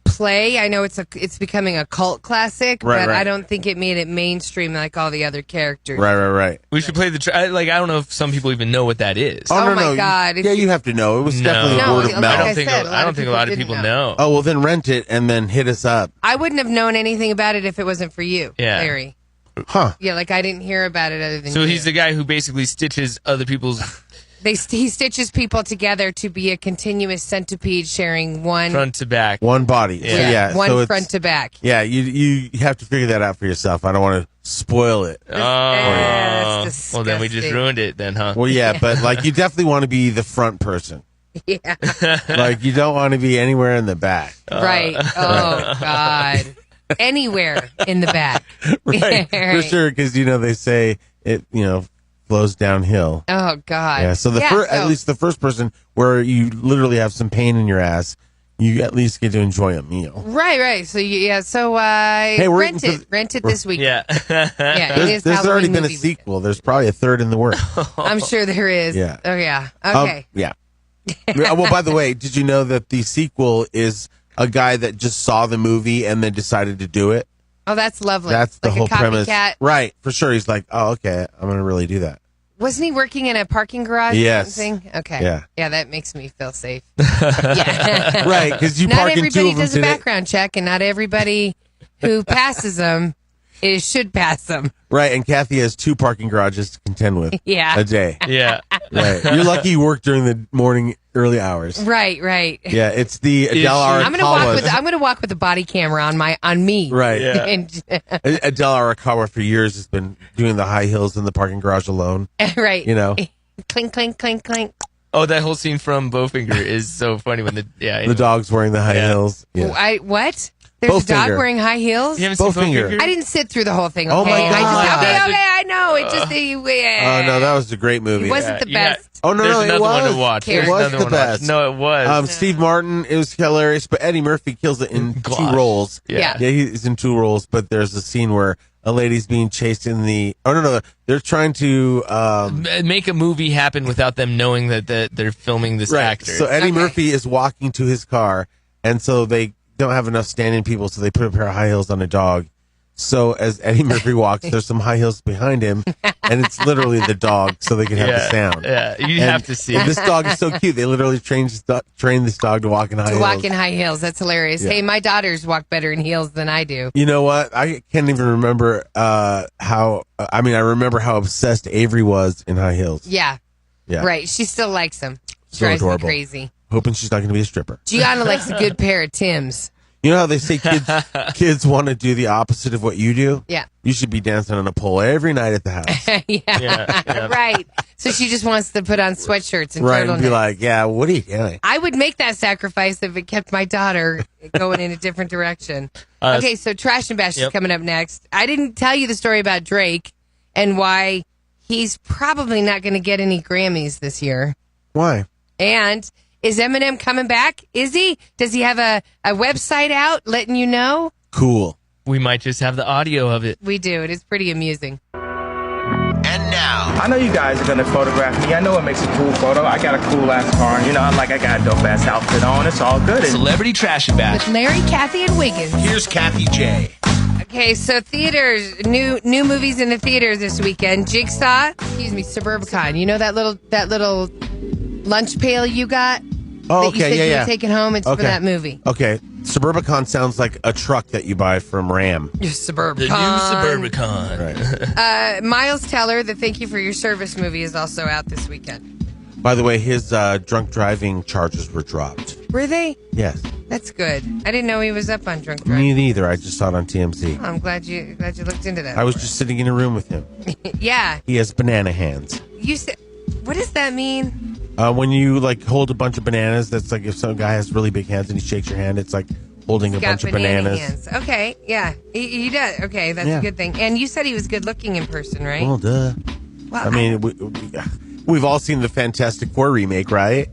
play. I know it's becoming a cult classic, Right, but right. I don't think it made it mainstream like all the other characters. Right. We should play the. I don't know if some people even know what that is. Oh, no, my no. God, if Yeah, you- you have to know. It was definitely No, word of like mouth. I said, a lot I of don't think a lot of people people didn't know. Oh, well, then rent it and then hit us up. I wouldn't have known anything about it if it wasn't for you, Yeah. Larry. Huh. Yeah, like I didn't hear about it other than So you. he's the guy who basically stitches other people's He stitches people together to be a continuous centipede sharing one front to back, one body. One front to back. Yeah, you have to figure that out for yourself. I don't want to spoil it. That's well, then we just ruined it, then, huh? Well, yeah, but like you definitely want to be the front person. Yeah. Like you don't want to be anywhere in the back. Right. Oh God. Anywhere in the back. Right. For sure, because they say it. Flows downhill. Oh God. Yeah. So at least the first person where you literally have some pain in your ass, you at least get to enjoy a meal. Right. So rent it this week. Yeah. There's already been a sequel. There's probably a third in the works. I'm sure there is. Yeah. Oh yeah. Okay. Yeah. Well, by the way, did you know that the sequel is a guy that just saw the movie and then decided to do it? Oh, that's lovely. That's the like whole a copycat. premise. Right. For sure. He's like, oh, okay, I'm going to really do that. Wasn't he working in a parking garage? Yes. Or something? Okay. Yeah. Yeah, that makes me feel safe. Yeah. Right, because you not park in two everybody of them does a background check, and not everybody who passes them should pass them. Right, and Kathy has 2 parking garages to contend with Yeah. a day. Yeah. Right. You're lucky you work during the morning early hours. Right. Yeah, it's the Adele Arakawa. I'm gonna walk with a body camera on me. Right. Yeah. Adele Arakawa for years has been doing the high heels in the parking garage alone. Right. Clink, clink, clink, clink. Oh, that whole scene from Bowfinger is so funny when the dog's wearing the high heels. Yeah. What? There's a dog wearing high heels? You haven't seen Bowfinger. I didn't sit through the whole thing. Okay? Oh my God. I know. It just Oh no, that was a great movie. It wasn't the best. No, There's it another was. one to watch. It was the best. No, it was. Steve Martin, it was hilarious, but Eddie Murphy kills it in 2 roles. Yeah. Yeah, he's in 2 roles, but there's a scene where a lady's being chased in the... Oh, no. They're trying to... make a movie happen without them knowing that they're filming this actor. So Eddie Murphy is walking to his car, and so they don't have enough standing people, so they put a pair of high heels on a dog. So as Eddie Murphy walks, there's some high heels behind him, and it's literally the dog, so they can have the sound. Yeah, you have to see it. This dog is so cute. They literally trained this dog to walk in high heels. Walk in high heels. That's hilarious. Yeah. Hey, my daughters walk better in heels than I do. You know what? I can't even remember how... I remember how obsessed Avery was in high heels. Yeah. Yeah. Right. She still likes them. So Drives adorable. me crazy. Hoping she's not going to be a stripper. Gianna likes a good pair of Timbs. You know how they say kids want to do the opposite of what you do? Yeah. You should be dancing on a pole every night at the house. Yeah. Right. So she just wants to put on sweatshirts and right, turtlenecks. and be like, yeah, what are you doing? I would make that sacrifice if it kept my daughter going in a different direction. Okay, so Trash and Bash is coming up next. I didn't tell you the story about Drake and why he's probably not going to get any Grammys this year. Why? And... is Eminem coming back? Is he? Does he have a website out letting you know? Cool. We might just have the audio of it. We do. It is pretty amusing. And now, I know you guys are gonna photograph me. I know it makes a cool photo. I got a cool ass car. I got a dope ass outfit on. It's all good. Celebrity Trash and Bash. With Larry, Kathy, and Wiggins. here's Kathy J. Okay, so theaters, new movies in the theaters this weekend. Jigsaw, Suburbicon. You know that little lunch pail you got? Oh, that you said you yeah. were taking home. It's for that movie. Okay. Suburbicon sounds like a truck that you buy from Ram. Suburbicon. The new Suburbicon. Right. Miles Teller, the Thank You for Your Service movie, is also out this weekend. By the way, his drunk driving charges were dropped. Were they? Yes. That's good. I didn't know he was up on drunk driving. Me neither. I just saw it on TMZ. I'm glad you looked into that. I was just sitting in a room with him. Yeah. He has banana hands. You said, what does that mean? When you hold a bunch of bananas, that's like if some guy has really big hands and he shakes your hand, it's like holding a bunch of bananas. Hands. Okay, yeah, he does. Okay, that's a good thing. And you said he was good looking in person, right? Well, duh. Well, I mean, we've all seen the Fantastic Four remake, right?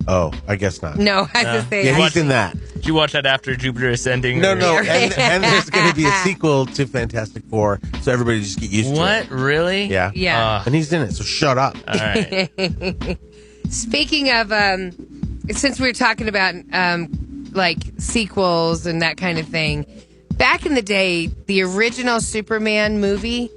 Oh, I guess not. No, I just say yeah, he's in that. Did you watch that after Jupiter Ascending? No, and there's going to be a sequel to Fantastic Four, so everybody just get used to it. What? Really? Yeah. Yeah. And he's in it, so shut up. All right. Speaking of, since we were talking about sequels and that kind of thing, back in the day, the original Superman movie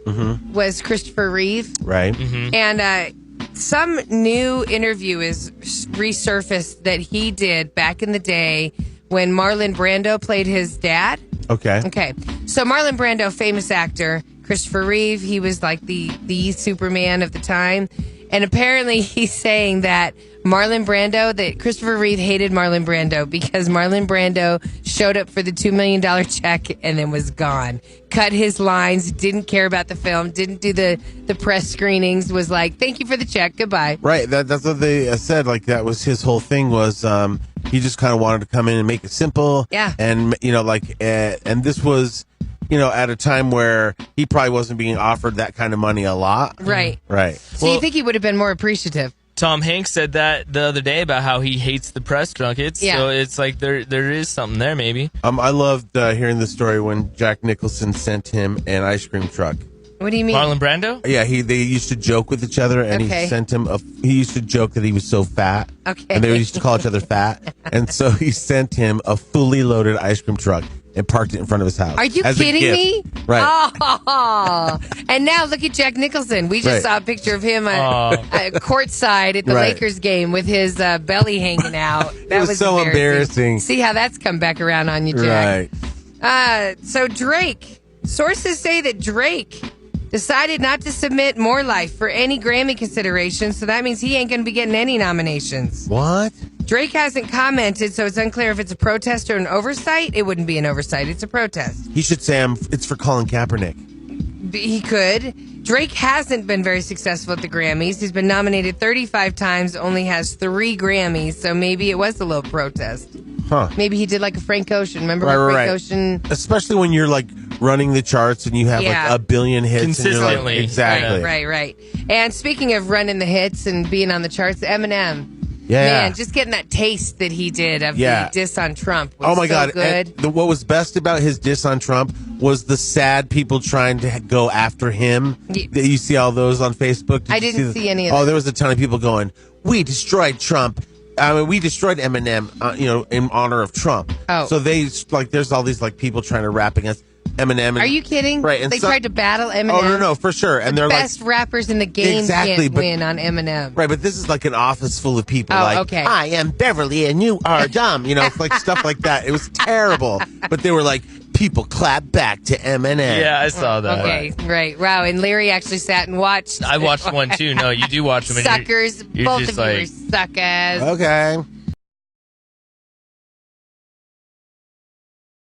was Christopher Reeve. Right. Mm-hmm. And some new interview is resurfaced that he did back in the day when Marlon Brando played his dad. Okay. So Marlon Brando, famous actor, Christopher Reeve, he was like the Superman of the time. And apparently he's saying that that Christopher Reeve hated Marlon Brando because Marlon Brando showed up for the $2 million check and then was gone. Cut his lines, didn't care about the film, didn't do the press screenings, was like, thank you for the check, goodbye. Right, that's what they said. Like, that was his whole thing was he just kind of wanted to come in and make it simple. Yeah. And, and this was, at a time where he probably wasn't being offered that kind of money a lot. Right. Right. So you think he would have been more appreciative? Tom Hanks said that the other day about how he hates the press junkets. Yeah. So it's like there is something there, maybe. I loved hearing the story when Jack Nicholson sent him an ice cream truck. What do you mean? Marlon Brando? Yeah, they used to joke with each other, and he sent him he used to joke that he was so fat. Okay. And they used to call each other fat. And so he sent him a fully loaded ice cream truck and parked it in front of his house. Are you as a kidding gift. me? Right. Oh. And now look at Jack Nicholson. We just saw a picture of him courtside at the Lakers game with his belly hanging out. That was so embarrassing. See how that's come back around on you, Jack. Right. So Drake. Sources say that Drake decided not to submit More Life for any Grammy consideration, so that means he ain't going to be getting any nominations. What? Drake hasn't commented, so it's unclear if it's a protest or an oversight. It wouldn't be an oversight. It's a protest. He should say it's for Colin Kaepernick. He could. Drake hasn't been very successful at the Grammys. He's been nominated 35 times, only has 3 Grammys, so maybe it was a little protest. Huh. Maybe he did like a Frank Ocean. Remember when Frank Ocean... Especially when you're like running the charts and you have like a billion hits. Consistently. And you're like, exactly. Right. And speaking of running the hits and being on the charts, Eminem. Yeah. Man, just getting that taste that he did of the diss on Trump was my God. good. And what was best about his diss on Trump was the sad people trying to go after him. You see all those on Facebook? I didn't see any of them. Oh, there was a ton of people going, we destroyed Trump. I mean, we destroyed Eminem, in honor of Trump. Oh. So there's all these like people trying to rap against Eminem. Are you kidding? Right. And they tried to battle Eminem. Oh, no, for sure. And they're best rappers in the game can't but, win on Eminem. Right, but this is like an office full of people. Oh, okay. I am Beverly and you are dumb. It's like stuff like that. It was terrible. But they were like, people clap back to Eminem. Yeah, I saw that. Okay, right. Wow, and Larry actually sat and watched. I watched one too. No, you do watch them. Suckers. You're Both just of you like, were suckers. Okay.